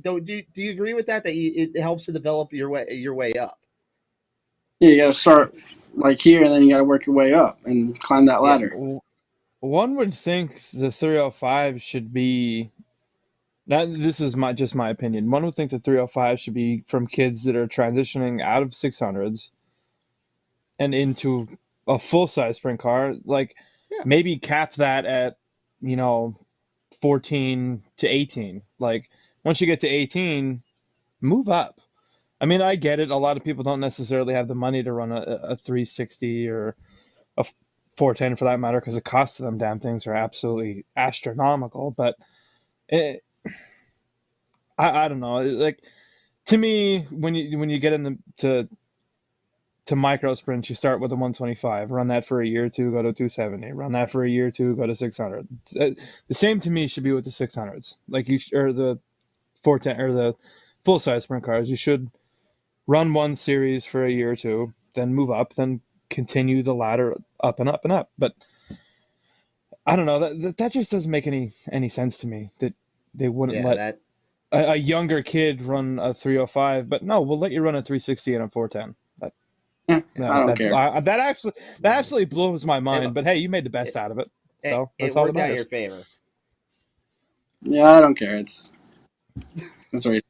S8: you agree with that? That it helps to develop your way up.
S10: Yeah, you got to start like here, and then you got to work your way up and climb that ladder.
S6: One would think the 305 should be. This is just my opinion. One would think the 305 should be from kids that are transitioning out of 600s and into a full-size sprint car. Like maybe cap that at 14 to 18. Like once you get to 18, move up. I mean, I get it. A lot of people don't necessarily have the money to run a 360 or a 410 for that matter, because the cost of them damn things are absolutely astronomical. But I don't know. Like to me, when you get into micro sprints, you start with a 125, run that for a year or two, go to 270, run that for a year or two, go to 600. The same to me should be with the 600s, like or the 410 or the full size sprint cars. You should run one series for a year or two, then move up, then continue the ladder up and up and up. But I don't know, that just doesn't make any sense to me, that they wouldn't let a younger kid run a 305, but no, we'll let you run a 360 and a 410.
S10: I don't care.
S6: That actually blows my mind. But hey, you made the best out of it. So that's all that matters.
S8: It worked out your favor.
S10: Yeah, I don't care. It's right.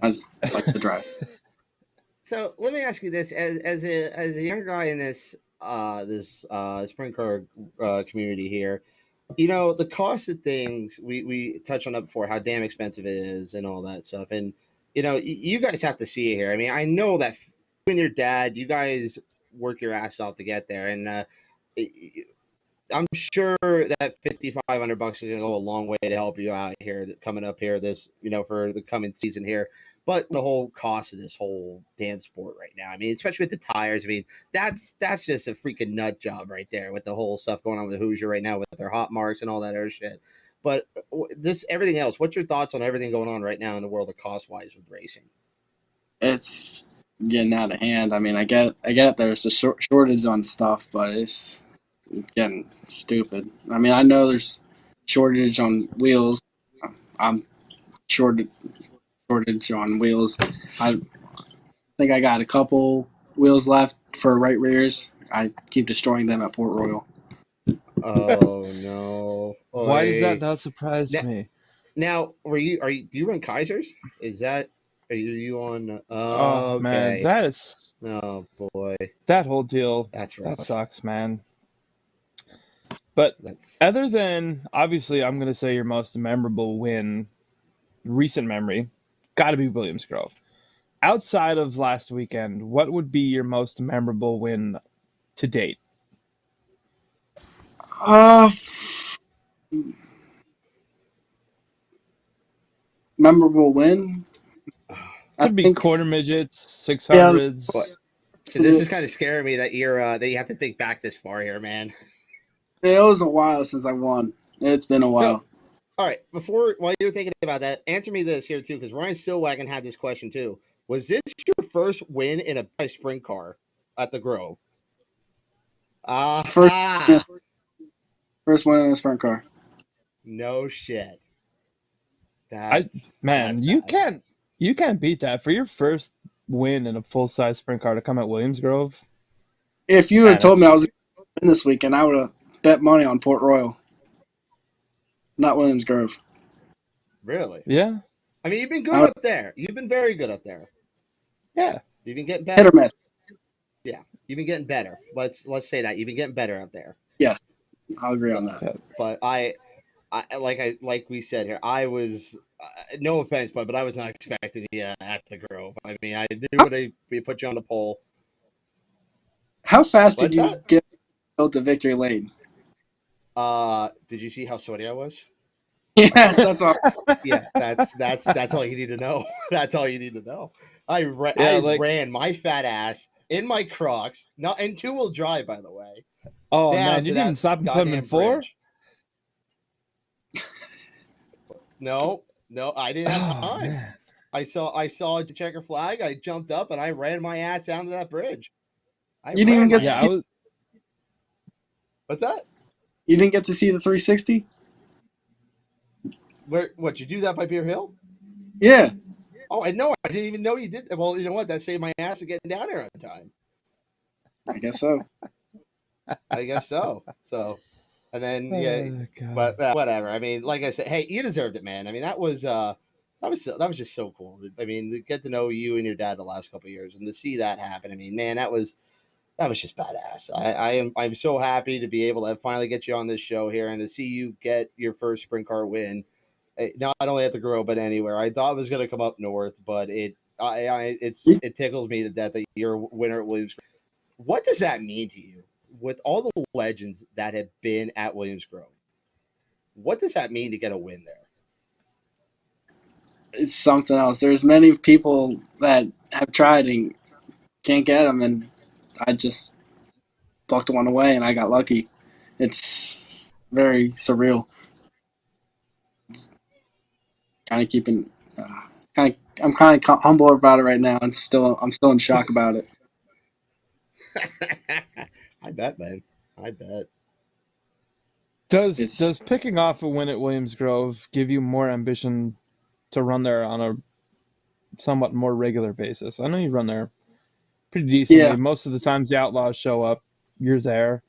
S10: I just like the drive.
S8: So let me ask you this: as a young guy in this sprint car community here, the cost of things, we touched on that before, how damn expensive it is and all that stuff, and you guys have to see it here. I mean, I know that you and your dad, you guys work your ass off to get there, and I'm sure that $5,500 is gonna go a long way to help you out here coming up here this for the coming season here. But the whole cost of this whole damn sport right now, I mean, especially with the tires, I mean, that's just a freaking nut job right there with the whole stuff going on with the Hoosier right now with their hot marks and all that other shit. But everything else, what's your thoughts on everything going on right now in the world of cost-wise with racing?
S10: It's getting out of hand. I mean, I get there's a shortage on stuff, but it's getting stupid. I mean, I know there's shortage on wheels. I'm shortage on wheels. I think I got a couple wheels left for right rears. I keep destroying them at Port Royal.
S8: Oh no!
S6: Why does that
S8: Oy.
S6: not surprise
S8: Now,
S6: me?
S8: now, do you run Kaisers? Is that are you on?
S6: Oh man,
S8: Okay.
S6: that is
S8: Oh boy,
S6: that whole deal.
S8: that's
S6: That
S8: rough.
S6: sucks, man. But
S8: That's
S6: other than obviously, I'm gonna say your most memorable win, recent memory, got to be Williams Grove. Outside of last weekend, what would be your most memorable win to date?
S10: Uh, memorable win. I
S6: Could be
S10: think
S6: quarter midgets,
S10: yeah,
S8: what.
S6: 600s.
S8: So this is kind of scaring me that you're that you have to think back this far here, man.
S10: it was a while since I won. It's been a
S8: So
S10: while.
S8: all right, while you're thinking about that, answer me this here too, because Ryan Stillwagon had this question too. Was this your first win in a sprint car at the Grove?
S10: First,
S8: Ah,
S10: first win in a sprint car.
S8: no shit.
S6: I
S8: That's
S6: man,
S8: bad.
S6: you can't beat that for your first win in a full size sprint car to come at Williams Grove.
S10: If you
S6: Yeah,
S10: had told me I
S6: that's
S10: was going to win this weekend, I would have bet money on Port Royal, not Williams Grove.
S8: Really?
S6: yeah,
S8: I mean, you've been
S10: I
S8: good
S10: would,
S8: up there. You've been very good up there.
S6: yeah.
S8: You've been getting
S10: hit or
S8: better.
S10: miss.
S8: Yeah, you've been getting better. Let's say that you've been getting better up there.
S10: Yes, I'll agree on
S8: So,
S10: that.
S6: Yeah.
S8: but like we said here, I was no offense, but I was not expecting you at the Grove. I mean, I knew when they put you on the pole.
S10: How fast did
S8: What's
S10: you
S8: that?
S10: get built to victory lane?
S8: Did you see how sweaty I was?
S10: Yes, that's what.
S8: Yeah, that's all you need to know. That's all you need to know.
S6: Yeah,
S8: I
S6: like,
S8: ran my fat ass in my Crocs, not in 2-wheel drive, by the way,
S6: oh
S8: down
S6: man, you
S8: to
S6: didn't
S8: that
S6: stop and put him in
S8: goddamn
S6: four?
S8: bridge. No, no, I didn't have
S6: Oh
S8: time.
S6: man.
S8: I saw the checker flag. I jumped up and I ran my ass down to that bridge. I
S10: You didn't even
S8: ran
S10: get
S8: my
S10: to
S6: Yeah, I
S10: see,
S8: ass.
S6: was
S8: What's that?
S10: you didn't get to see the 360.
S8: Where? What? You do that by Beer Hill?
S10: Yeah,
S8: Oh, I know. I didn't even know you did. Well, you know what? That saved my ass of getting down there on time.
S10: I guess so.
S8: I guess so. So, and then yeah,
S6: oh god.
S8: but whatever. I mean, like I said, hey, you deserved it, man. I mean, that was just so cool. I mean, to get to know you and your dad the last couple of years and to see that happen. I mean, man, that was just badass. I'm so happy to be able to finally get you on this show here and to see you get your first sprint car win, not only at the Grove but anywhere. I thought it was going to come up north, but it tickles me to death that you're a winner at Williams. What does that mean to you with all the legends that have been at Williams Grove? What does that mean to get a win there?
S10: It's something else. There's many people that have tried and can't get them, and I just plucked one away, and I got lucky. It's very surreal. Kind of keeping, I'm kind of humble about it right now, and I'm still in shock about it.
S8: I bet, man. I bet.
S6: Does
S10: It's
S6: picking off a win at Williams Grove give you more ambition to run there on a somewhat more regular basis? I know you run there pretty decently.
S10: yeah,
S6: Most of the times the Outlaws show up, you're there.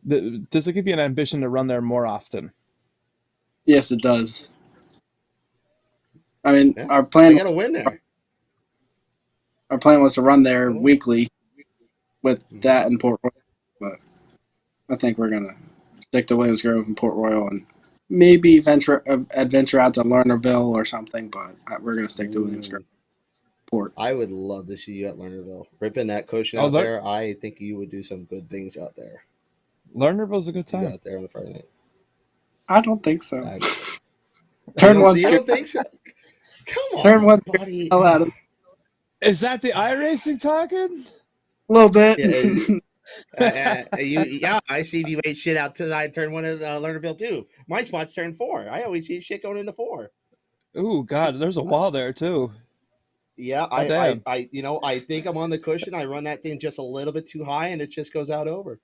S6: Does it give you an ambition to run there more often?
S10: yes, it does. I mean,
S8: Yeah,
S10: our
S8: they
S10: plan
S8: got a win there.
S10: our plan was to run there
S8: Oh.
S10: weekly with
S8: Mhm.
S10: that and Port Royal, but I think we're gonna stick to Williams Grove and Port Royal and maybe adventure out to Lernerville or something, but we're gonna stick to Williams Grove. Port.
S8: I would love to see you at Lernerville. Ripping that cushion
S6: Oh,
S8: out there, I think you would do some good things out there.
S6: Lernerville's a good
S8: You go
S6: time.
S8: out there on a Friday night.
S10: I don't think so.
S8: I-
S10: Turn one
S8: you
S10: scared
S8: don't think so? Come
S10: turn
S8: on,
S10: one scared
S8: buddy.
S10: the hell out of me.
S6: Is that the iRacing talking?
S10: A little bit.
S8: Yeah, I see you ate shit out till I turn one of Lernerville too. My spot's turned 4. I always see shit going into 4.
S6: Ooh, God, there's a wall there too.
S8: Yeah,
S6: God damn.
S8: I think I'm on the cushion. I run that thing just a little bit too high, and it just goes out over.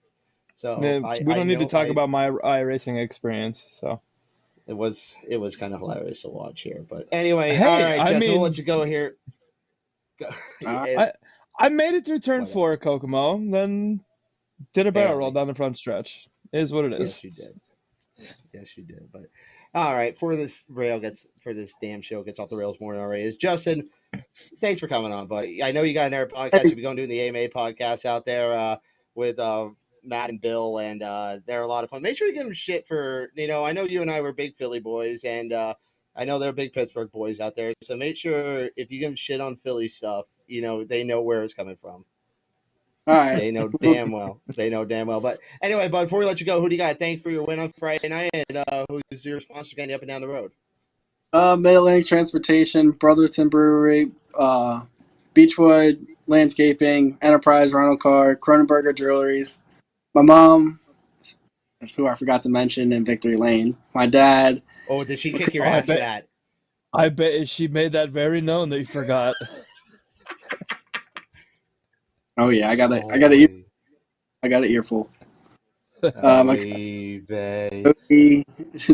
S8: So
S6: Man, we don't need to talk about my iRacing experience. So
S8: it was kind of hilarious to watch here. But anyway, all
S6: hey,
S8: right,
S6: I
S8: Justin, we'll
S6: mean,
S8: let you go here.
S6: I made it through turn
S8: Whatever.
S6: 4 at Kokomo, then did a barrel roll
S8: Barely.
S6: down the front stretch. It is what it is.
S8: Yes, you did. Yes, you did. But all right, for this damn show gets off the rails more than already is Justin. Thanks for coming on, buddy. I know you got another podcast. You'll be going doing the AMA podcast out there with Matt and Bill, and they're a lot of fun. Make sure you give them shit for, I know you and I were big Philly boys, and I know they're big Pittsburgh boys out there. So make sure if you give them shit on Philly stuff, they know where it's coming from.
S10: All right.
S8: They know damn well. But anyway, bud, before we let you go, who do you got to thank for your win on Friday night, and who's your sponsor getting you up and down the road?
S10: Mid-Atlantic Transportation, Brotherton Brewery, Beechwood Landscaping, Enterprise Rental Car, Cronenberger Jewelries, my mom, who I forgot to mention, in Victory Lane, my dad.
S8: Oh, did she kick your ass for that?
S6: I bet she made that very known that you forgot.
S10: Oh yeah, I got an earful.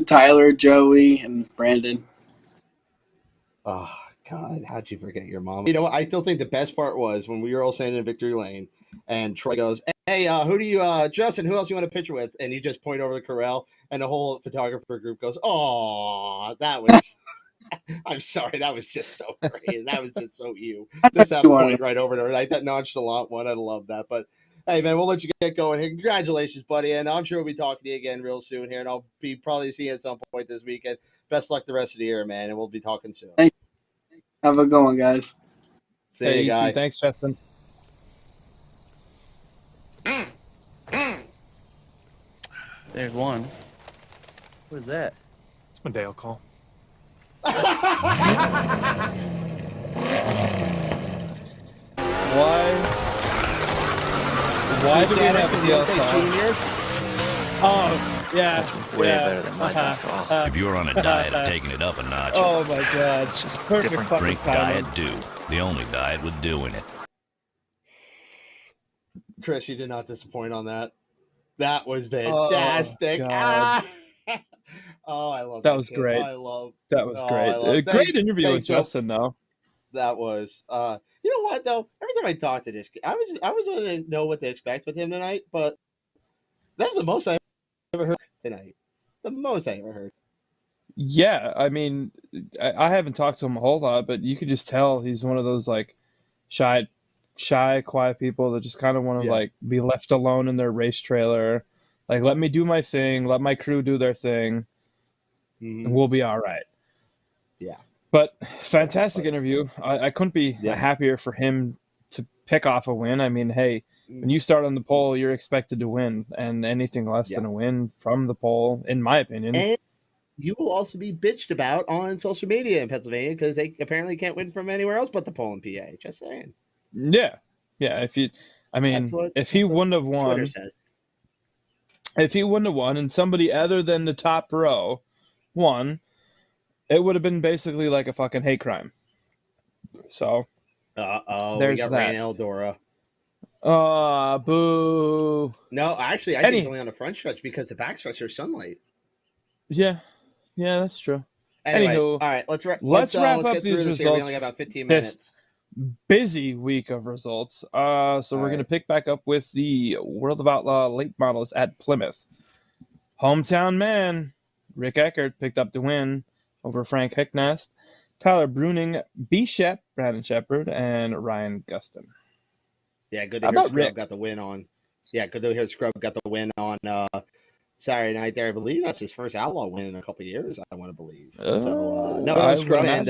S10: Tyler, Joey, and Brandon.
S8: Oh God, how'd you forget your mom? I still think the best part was when we were all standing in Victory Lane, and Troy goes, "Hey, who do you, Justin? Who else you want a picture with?" And you just point over the corral, and the whole photographer group goes, "Oh, that was." I'm sorry, that was just so great. That was just so you. Just that point right over there, like that nonchalant one. I love that. But hey, man, we'll let you get going here. Congratulations, buddy, and I'm sure we'll be talking to you again real soon here, and I'll be probably seeing you at some point this weekend. Best luck the rest of the year, man, and we'll be talking soon.
S10: Thank you. Have a good one, guys.
S8: See you, guys.
S6: Thanks, Justin.
S5: There's one. What is that?
S9: It's my Dale call.
S6: Why do we have a Dale call? Oh, yeah.
S5: That's way better than my Dale.
S11: If you're on a diet of taking it up a notch,
S6: oh my God.
S11: it's just
S6: Perfect
S11: different. Drink Diet Dew, the only diet with dew in it.
S8: Chris, you did not disappoint on that. That was fantastic. Oh, I love that.
S6: That was great. That was great. Great interview with Justin, though.
S8: That was. You know what though? Every time I talk to this, I was going to know what to expect with him tonight, but that was the most I ever heard tonight. The most I ever heard.
S6: Yeah, I mean, I haven't talked to him a whole lot, but you could just tell he's one of those like shy, quiet people that just kind of want to like be left alone in their race trailer. Like, let me do my thing, let my crew do their thing, and we'll be all right.
S8: Yeah.
S6: But fantastic interview. I couldn't be happier for him to pick off a win. I mean, hey, when you start on the pole, you're expected to win, and anything less than a win from the pole, in my opinion.
S8: And you will also be bitched about on social media in Pennsylvania because they apparently can't win from anywhere else but the pole in PA. Just saying.
S6: Yeah. If he wouldn't have won, if he wouldn't have won, and somebody other than the top row won, it would have been basically like a fucking hate crime. So,
S8: we got
S6: that.
S8: Rain Eldora.
S6: Boo.
S8: No, actually, I think it's only on the front stretch because the back stretch there's sunlight.
S6: Yeah, that's true.
S8: Anyway,
S6: Anywho,
S8: all right, let's wrap
S6: up these results.
S8: We only got about 15 minutes.
S6: Busy week of results. So we're going to pick back up with the World of Outlaw late models at Plymouth. Hometown man, Rick Eckert picked up the win over Frank Hicknast, Tyler Bruning, B. Shep, Brandon Shepard, and Ryan Gustin.
S8: Yeah, good to hear Scrub got the win on. Yeah, good to hear Scrub got the win on Saturday night there. I believe that's his first Outlaw win in a couple of years, I want to believe. No, Scrub and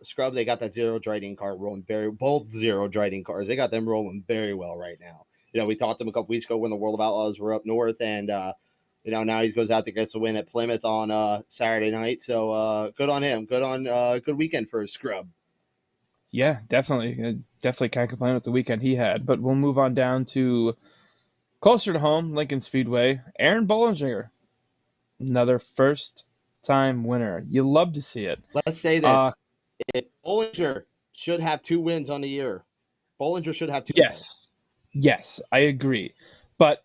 S8: Scrub, they got that zero drying car rolling both zero drying cars. They got them rolling very well right now. We talked to him a couple weeks ago when the World of Outlaws were up north, and now he goes out to get the win at Plymouth on Saturday night. So good on him. Good weekend for Scrub.
S6: Yeah, definitely. Definitely can't complain with the weekend he had. But we'll move on down to closer to home, Lincoln Speedway. Aaron Bollinger, another first-time winner. You love to see it.
S8: Let's say this. Bollinger should have 2 wins on the year. Bollinger should have 2 wins.
S6: Yes, I agree. But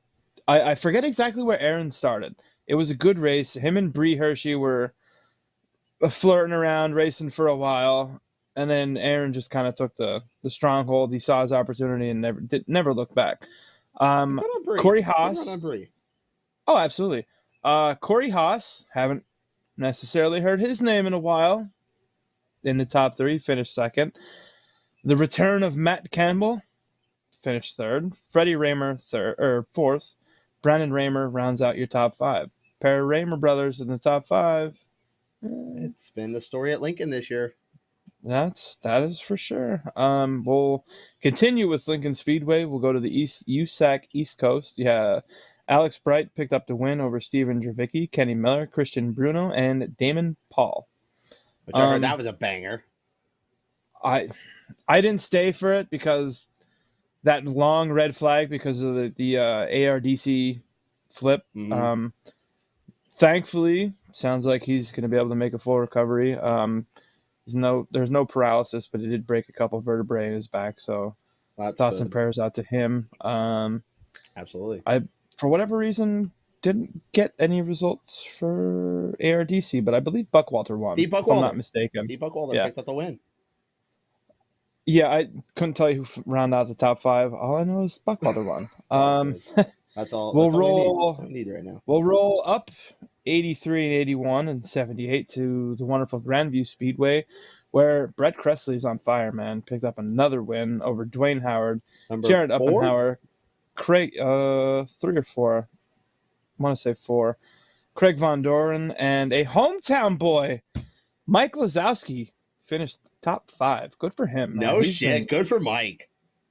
S6: I forget exactly where Aaron started. It was a good race. Him and Bree Hershey were flirting around, racing for a while. And then Aaron just kind of took the stronghold. He saw his opportunity and never looked back.
S8: Put on Bree.
S6: Corey
S8: Put on
S6: Haas.
S8: Bree.
S6: Oh, absolutely. Corey Haas, haven't necessarily heard his name in a while. In the top 3, finished second. The return of Matt Campbell, finished third. Freddie Raymer, fourth. Brandon Raymer rounds out your top 5. Pair of Raymer brothers in the top 5.
S8: It's been the story at Lincoln this year.
S6: That is for sure. We'll continue with Lincoln Speedway. We'll go to the USAC East Coast. Yeah, Alex Bright picked up the win over Steven Dravicki, Kenny Miller, Christian Bruno, and Damon Paul.
S8: Which I heard that was a banger.
S6: I didn't stay for it because that long red flag because of the ARDC flip.
S8: Mm-hmm.
S6: Thankfully, sounds like he's going to be able to make a full recovery. There's no paralysis, but it did break a couple vertebrae in his back. So thoughts and prayers out to him.
S8: Absolutely.
S6: I, for whatever reason, didn't get any results for ARDC, but I believe Buckwalter won.
S8: Steve Buckwalter.
S6: If I'm not mistaken.
S8: Steve Buckwalter picked up the win.
S6: Yeah, I couldn't tell you who round out the top 5. All I know is Buckwalter won.
S8: That's all.
S6: We'll
S8: that's
S6: roll.
S8: All we need right now.
S6: We'll roll up 83 and 81 and 78 to the wonderful Grandview Speedway, where Brett Kressley's on fire, man. Picked up another win over Dwayne Howard, Jared Uppenhauer, Craig, 3 or 4. I want to say 4. Craig Von Doren, and a hometown boy, Mike Lazowski, finished top 5. Good for him, man.
S8: No shit. Good for Mike.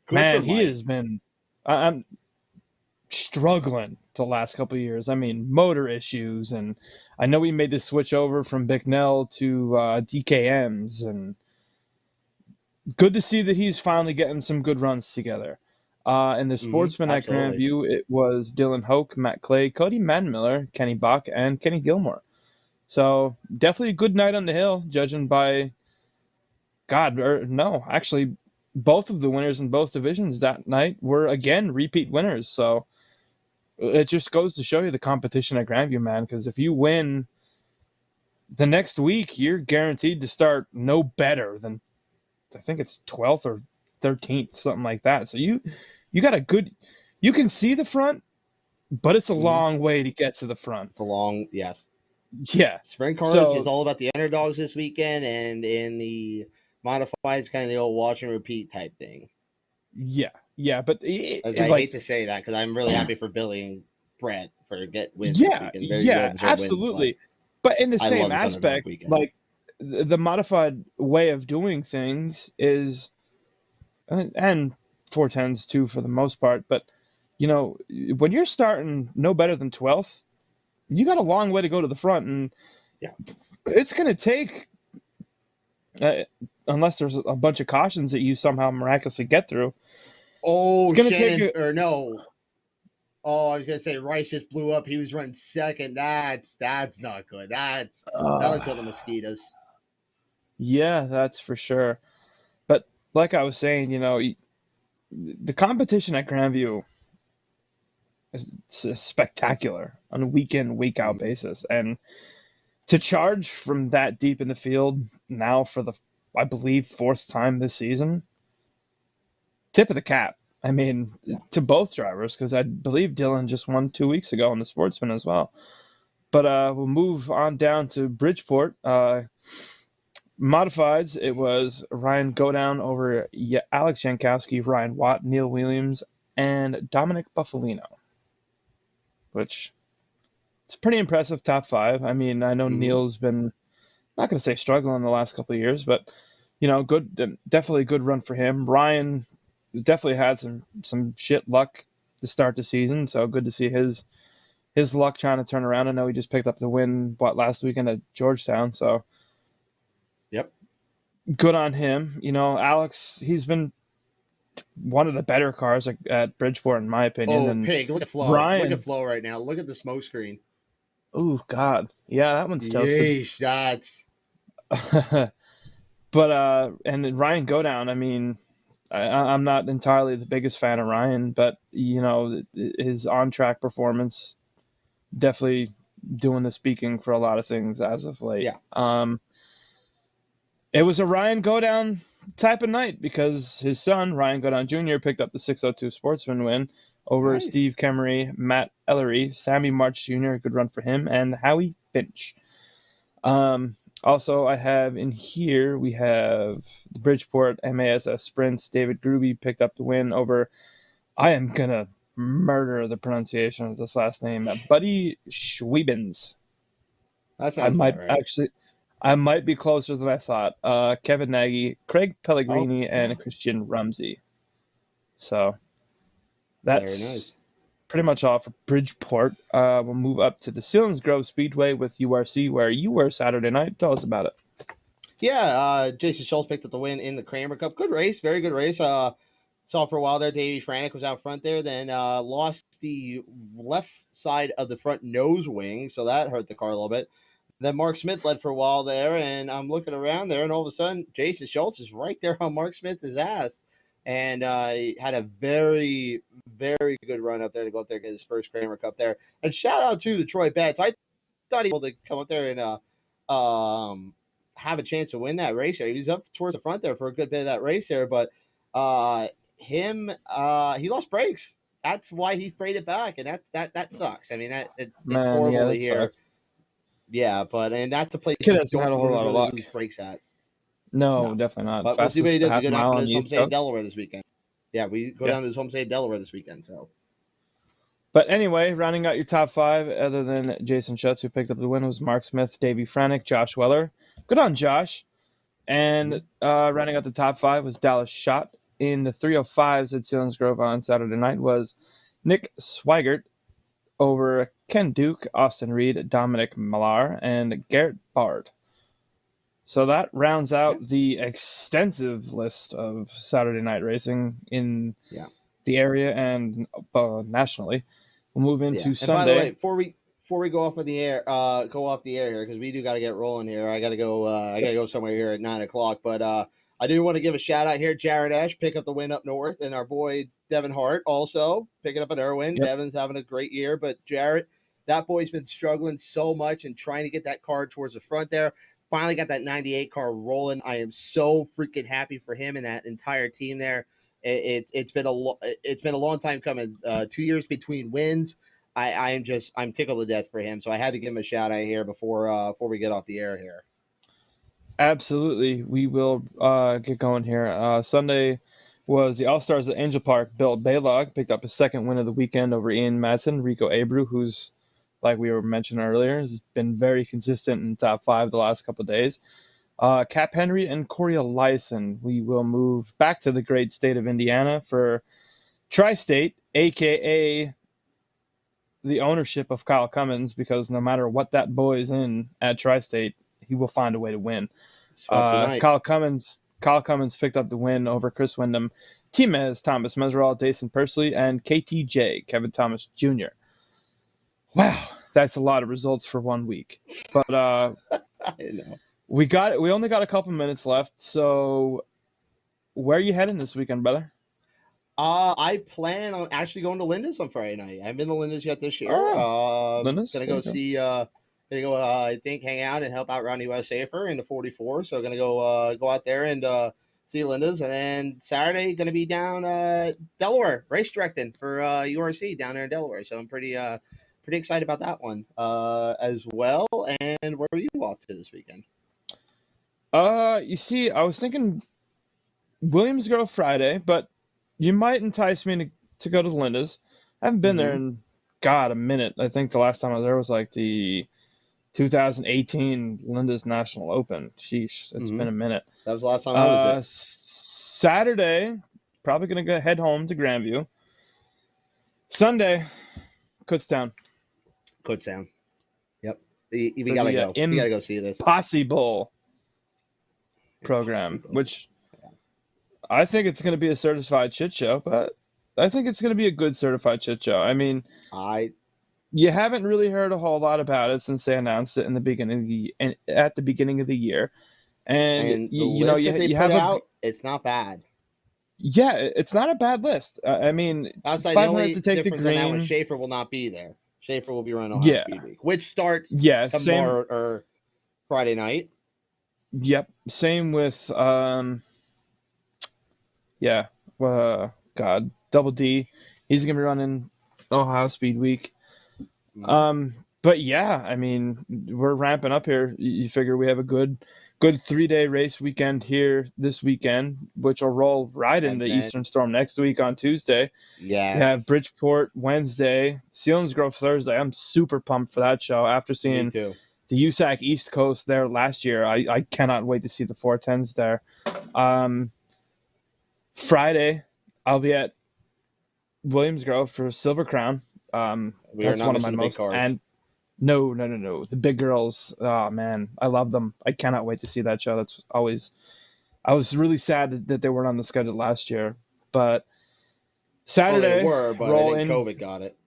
S6: He has been. I'm struggling the last couple of years. I mean, motor issues, and I know he made the switch over from Bicknell to DKMs, and good to see that he's finally getting some good runs together. In the Sportsman at Grandview, it was Dylan Hoke, Matt Clay, Cody Manmiller, Kenny Bach, and Kenny Gilmore. So definitely a good night on the hill, judging by actually both of the winners in both divisions that night were again repeat winners. So it just goes to show you the competition at Grandview, man, because if you win the next week, you're guaranteed to start no better than, I think it's 12th or 13th, something like that. So you got a good, you can see the front, but it's a long way to get to the front.
S8: It's a long, yes.
S6: Yeah.
S8: Sprint cars is all about the underdogs this weekend, and in the modifieds, kind of the old watch and repeat type thing.
S6: Yeah, but
S8: I hate to say that because I'm really happy for Billy and Brett for get wins.
S6: Yeah, absolutely. Wins, but in the same aspect, like the modified way of doing things is, and 410s too for the most part. But you know, when you're starting no better than 12th, you got a long way to go to the front, and it's going to take. Unless there's a bunch of cautions that you somehow miraculously get through.
S8: Oh, it's gonna take no. Oh, I was gonna say Rice just blew up. He was running second. That's not good. That'll kill the mosquitoes.
S6: Yeah, that's for sure. But like I was saying, you know, the competition at Grandview is spectacular on a week in, week out basis, and to charge from that deep in the field now for the, I believe, 4th time this season, tip of the cap. I mean, to both drivers, because I believe Dylan just won 2 weeks ago on the Sportsman as well. But we'll move on down to Bridgeport. Modifieds, it was Ryan Godown over Alex Jankowski, Ryan Watt, Neil Williams, and Dominic Buffalino, which it's pretty impressive top 5. I mean, I know Neil's been, not going to say struggling the last couple of years, but, you know, definitely a good run for him. Ryan definitely had some shit luck to start the season, so good to see his luck trying to turn around. I know he just picked up the win, last weekend at Georgetown, so good on him. You know, Alex, he's been one of the better cars at Bridgeport, in my opinion.
S8: Oh, Pig, look at Flo.
S6: Ryan,
S8: look at Flo right now. Look at the smoke screen.
S6: Oh, God. Yeah, that one's toasted.
S8: Yeesh, that's...
S6: But, and then Ryan Godown, I mean, I'm not entirely the biggest fan of Ryan, but, you know, his on-track performance definitely doing the speaking for a lot of things as of late.
S8: Yeah.
S6: It was a Ryan Godown type of night because his son, Ryan Godown Jr., picked up the 602 Sportsman win. over
S8: Nice.
S6: Steve Kemery, Matt Ellery, Sammy March Jr., a good run for him, and Howie Finch. Also, I have in here, we have the Bridgeport MASS Sprints. David Gruby picked up the win over, I am going to murder the pronunciation of this last name, Buddy Schwiebens.
S8: That sounds right.
S6: I might be closer than I thought. Kevin Nagy, Craig Pellegrini, and Christian Rumsey. So that's
S8: Very nice.
S6: pretty much all for Bridgeport. We'll move up to the Selinsgrove Speedway with URC, where you were Saturday night. Tell us about it.
S8: Yeah, Jason Schultz picked up the win in the Kramer Cup. Good race, very good race. Saw for a while there, Davey Franek was out front there, then lost the left side of the front nose wing, so that hurt the car a little bit. Then Mark Smith led for a while there, and I'm looking around there, and all of a sudden, Jason Schultz is right there on Mark Smith's ass. And he had a very, very good run up there to go up there and get his first Kramer Cup there. And shout out to the Troy Betts. I thought he was able to come up there and have a chance to win that race here. He was up towards the front there for a good bit of that race here, but he lost brakes. That's why he frayed it back, and that sucks. I mean, it's horrible to hear.
S6: Sucks.
S8: Yeah, and that's a place
S6: Kid
S8: you
S6: hasn't
S8: don't
S6: had a whole lot of luck.
S8: lose brakes at.
S6: No, definitely not.
S8: But we'll see what he does. We go down to his home
S6: East
S8: state
S6: Coast.
S8: in Delaware this weekend. Yeah, we go down to his home state in Delaware this weekend. So,
S6: but anyway, rounding out your top five, other than Jason Schutz, who picked up the win, was Mark Smith, Davey Franek, Josh Weller. Good on Josh. And rounding out the top five was Dallas Schott. In the 305s at Selinsgrove on Saturday night was Nick Swigert over Ken Duke, Austin Reed, Dominic Millar, and Garrett Bard. So that rounds out the extensive list of Saturday night racing in the area and nationally. We'll move into Sunday.
S8: And by the way, before we go off the air here, because we do got to get rolling here. I got to go somewhere here at 9:00. But I do want to give a shout out here. Jared Ash pick up the win up north, and our boy Devin Hart also picking up another win. Yep. Devin's having a great year, but Jared, that boy's been struggling so much and trying to get that car towards the front there. Finally got that 98 car rolling. I am so freaking happy for him and that entire team there. It's been a long time coming. 2 years between wins. I'm tickled to death for him. So I had to give him a shout out here before we get off the air here.
S6: Absolutely, we will get going here. Sunday was the All-Stars at Angel Park. Bill Baylog picked up his second win of the weekend over Ian Madsen. Rico Abreu, who's, like we were mentioning earlier, has been very consistent in the top five the last couple of days. Cap Henry and Corey Eliason. We will move back to the great state of Indiana for Tri-State, a.k.a. the ownership of Kyle Cummins, because no matter what that boy is in at Tri-State, he will find a way to win. Kyle Cummins picked up the win over Chris Wyndham, Timez, Thomas Mesereau, Dason Pursley, and KTJ, Kevin Thomas Jr. Wow, that's a lot of results for 1 week. But
S8: I know.
S6: We only got a couple minutes left, so where are you heading this weekend, brother?
S8: I plan on actually going to Linda's on Friday night. I haven't been to Linda's yet this year.
S6: Linda's?
S8: Gonna go see I think hang out and help out Ronnie West Safer in the 44. So gonna go out there and see Linda's, and then Saturday gonna be down Delaware race directing for URC down there in Delaware. So I'm pretty excited about that one as well. And where are you off to this weekend?
S6: You see, I was thinking Williams Grove Friday, but you might entice me to go to Linda's. I haven't been there in, a minute. I think the last time I was there was like the 2018 Linda's National Open. Sheesh, it's been a minute.
S8: That was the last time I was there.
S6: Saturday, probably going to head home to Grandview. Sunday, Kutztown. Yep. We got to go. We got to go see this. Possible program, which I think it's going to be a certified shit show, but I think it's going to be a good certified shit show. I mean, you haven't really heard a whole lot about it since they announced it at the beginning of the year, and you have
S8: it's not bad.
S6: Yeah, it's not a bad list. I mean,
S8: outside the only difference on that was Schaefer will not be there. Schaefer will be running Ohio Speed Week, which starts tomorrow or Friday night.
S6: Yep. Same with Double D. He's going to be running Ohio Speed Week. But yeah, I mean, we're ramping up here. You figure we have a good 3-day race weekend here this weekend, which will roll right into Eastern Storm next week on Tuesday.
S8: Yes.
S6: We have Bridgeport Wednesday, Selinsgrove Thursday. I'm super pumped for that show. After seeing the USAC East Coast there last year, I cannot wait to see the 410s there. Friday, I'll be at Williamsgrove for Silver Crown. That's one of my most and no, the big girls. Oh man, I love them. I cannot wait to see that show. That's always. I was really sad that they weren't on the schedule last year, but Saturday
S8: they were, but I think COVID got it.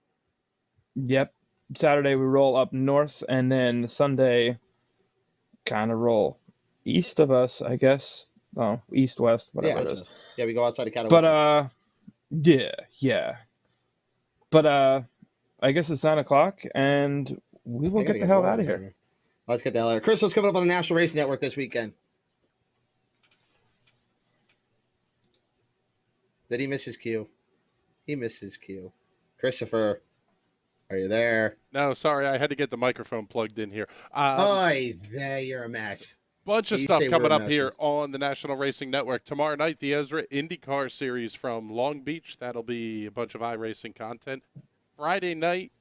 S6: Yep, Saturday we roll up north, and then Sunday, kind of roll east of us, I guess. Oh, east west, whatever it is.
S8: Yeah, we go outside of Catawissa.
S6: But yeah. But I guess it's 9:00, and we will get the hell out of here.
S8: Let's get the hell out of here. Chris, what's coming up on the National Racing Network this weekend? Did he miss his cue? He missed his cue. Christopher, are you there?
S7: No, sorry. I had to get the microphone plugged in here.
S8: You're a mess.
S7: Bunch of stuff coming up here on the National Racing Network. Tomorrow night, the Ezra IndyCar Series from Long Beach. That'll be a bunch of iRacing content. Friday night,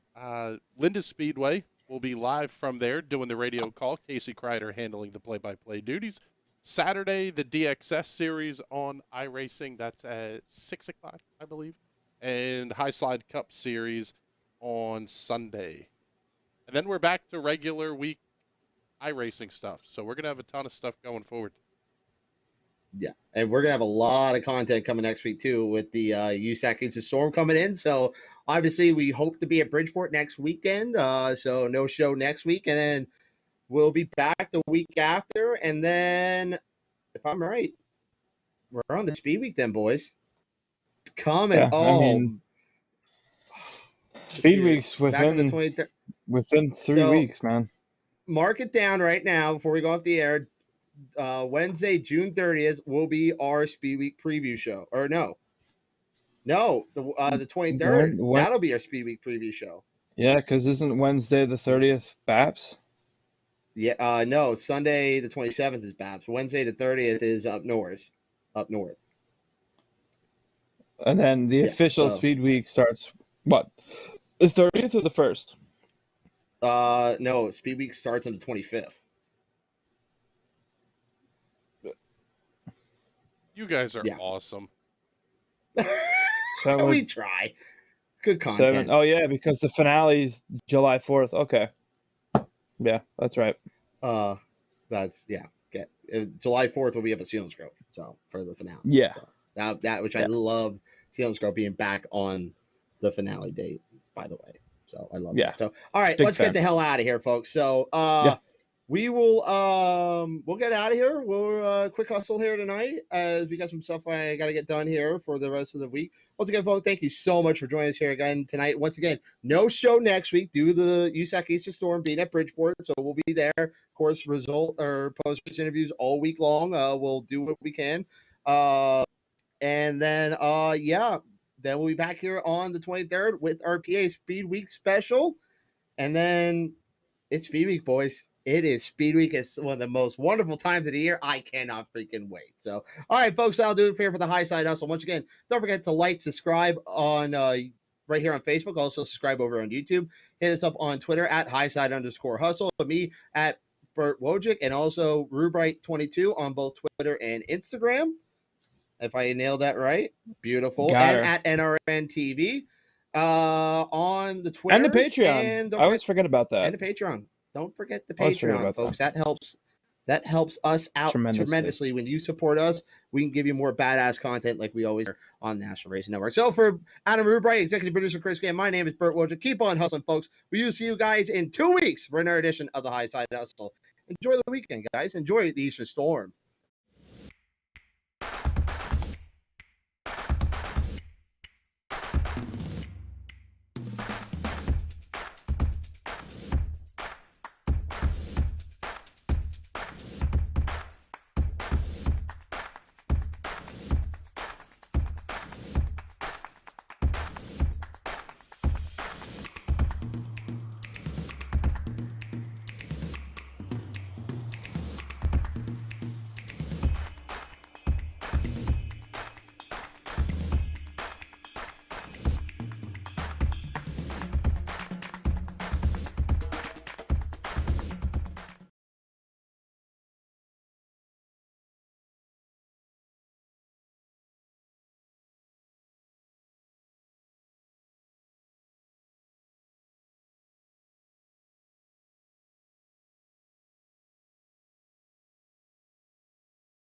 S7: Linda Speedway will be live from there doing the radio call. Casey Kreider handling the play-by-play duties. Saturday, the DXS Series on iRacing. That's at 6 o'clock, I believe. And Highside Cup Series on Sunday. And then we're back to regular week iRacing stuff. So we're going to have a ton of stuff going forward.
S8: Yeah, and we're going to have a lot of content coming next week, too, with the USAC East Storm coming in. So, obviously, we hope to be at Bridgeport next weekend. So, no show next week. And then we'll be back the week after. And then, if I'm right, we're on the Speed Week then, boys. It's coming.
S6: Yeah, I mean, Speed Week's within 3 weeks, man.
S8: Mark it down right now before we go off the air. Wednesday, June 30th will be our Speed Week preview show. Or no, the 23rd. That'll be our Speed Week preview show.
S6: Yeah, because isn't Wednesday the 30th BAPS?
S8: Yeah, no. Sunday the 27th is BAPS. Wednesday the 30th is up north.
S6: And then the official Speed Week starts what? The 30th or the 1st?
S8: No, Speed Week starts on the 25th.
S7: You guys are awesome.
S8: We try. Good content.
S6: Oh, yeah, because the finale's July 4th. Okay. Yeah, that's right.
S8: Okay. July 4th will be up at Selinsgrove, so for the finale.
S6: Yeah.
S8: So that which I love Selinsgrove being back on the finale date, by the way. So I love that. So all right, let's get the hell out of here, folks. So we will we'll get out of here. We'll quick hustle here tonight as we got some stuff I got to get done here for the rest of the week. Once again, folks, thank you so much for joining us here again tonight. Once again, no show next week due to the USAC Eastern Storm being at Bridgeport, so we'll be there. Of course, post-race interviews all week long. We'll do what we can, and then then we'll be back here on the 23rd with our PA Speed Week special, and then it's Speed Week, boys. It is Speed Week. It's one of the most wonderful times of the year. I cannot freaking wait. So, all right, folks, I'll do it here for the Highside Hustle. Once again, don't forget to like, subscribe on right here on Facebook. Also, subscribe over on YouTube. Hit us up on Twitter at Highside_Hustle. Me at Bert Wojcik, and also Rubright22 on both Twitter and Instagram. If I nailed that right, beautiful. And at NRN TV on the Twitter
S6: and the Patreon. I always forget about that.
S8: And the Patreon. Don't forget the Patreon, folks. That helps us out tremendously. When you support us, we can give you more badass content like we always are on National Racing Network. So for Adam Rubright, executive producer Chris Graham, my name is Bert Wojcik. Keep on hustling, folks. We will see you guys in 2 weeks for another edition of the Highside Hustle. Enjoy the weekend, guys. Enjoy the Eastern Storm.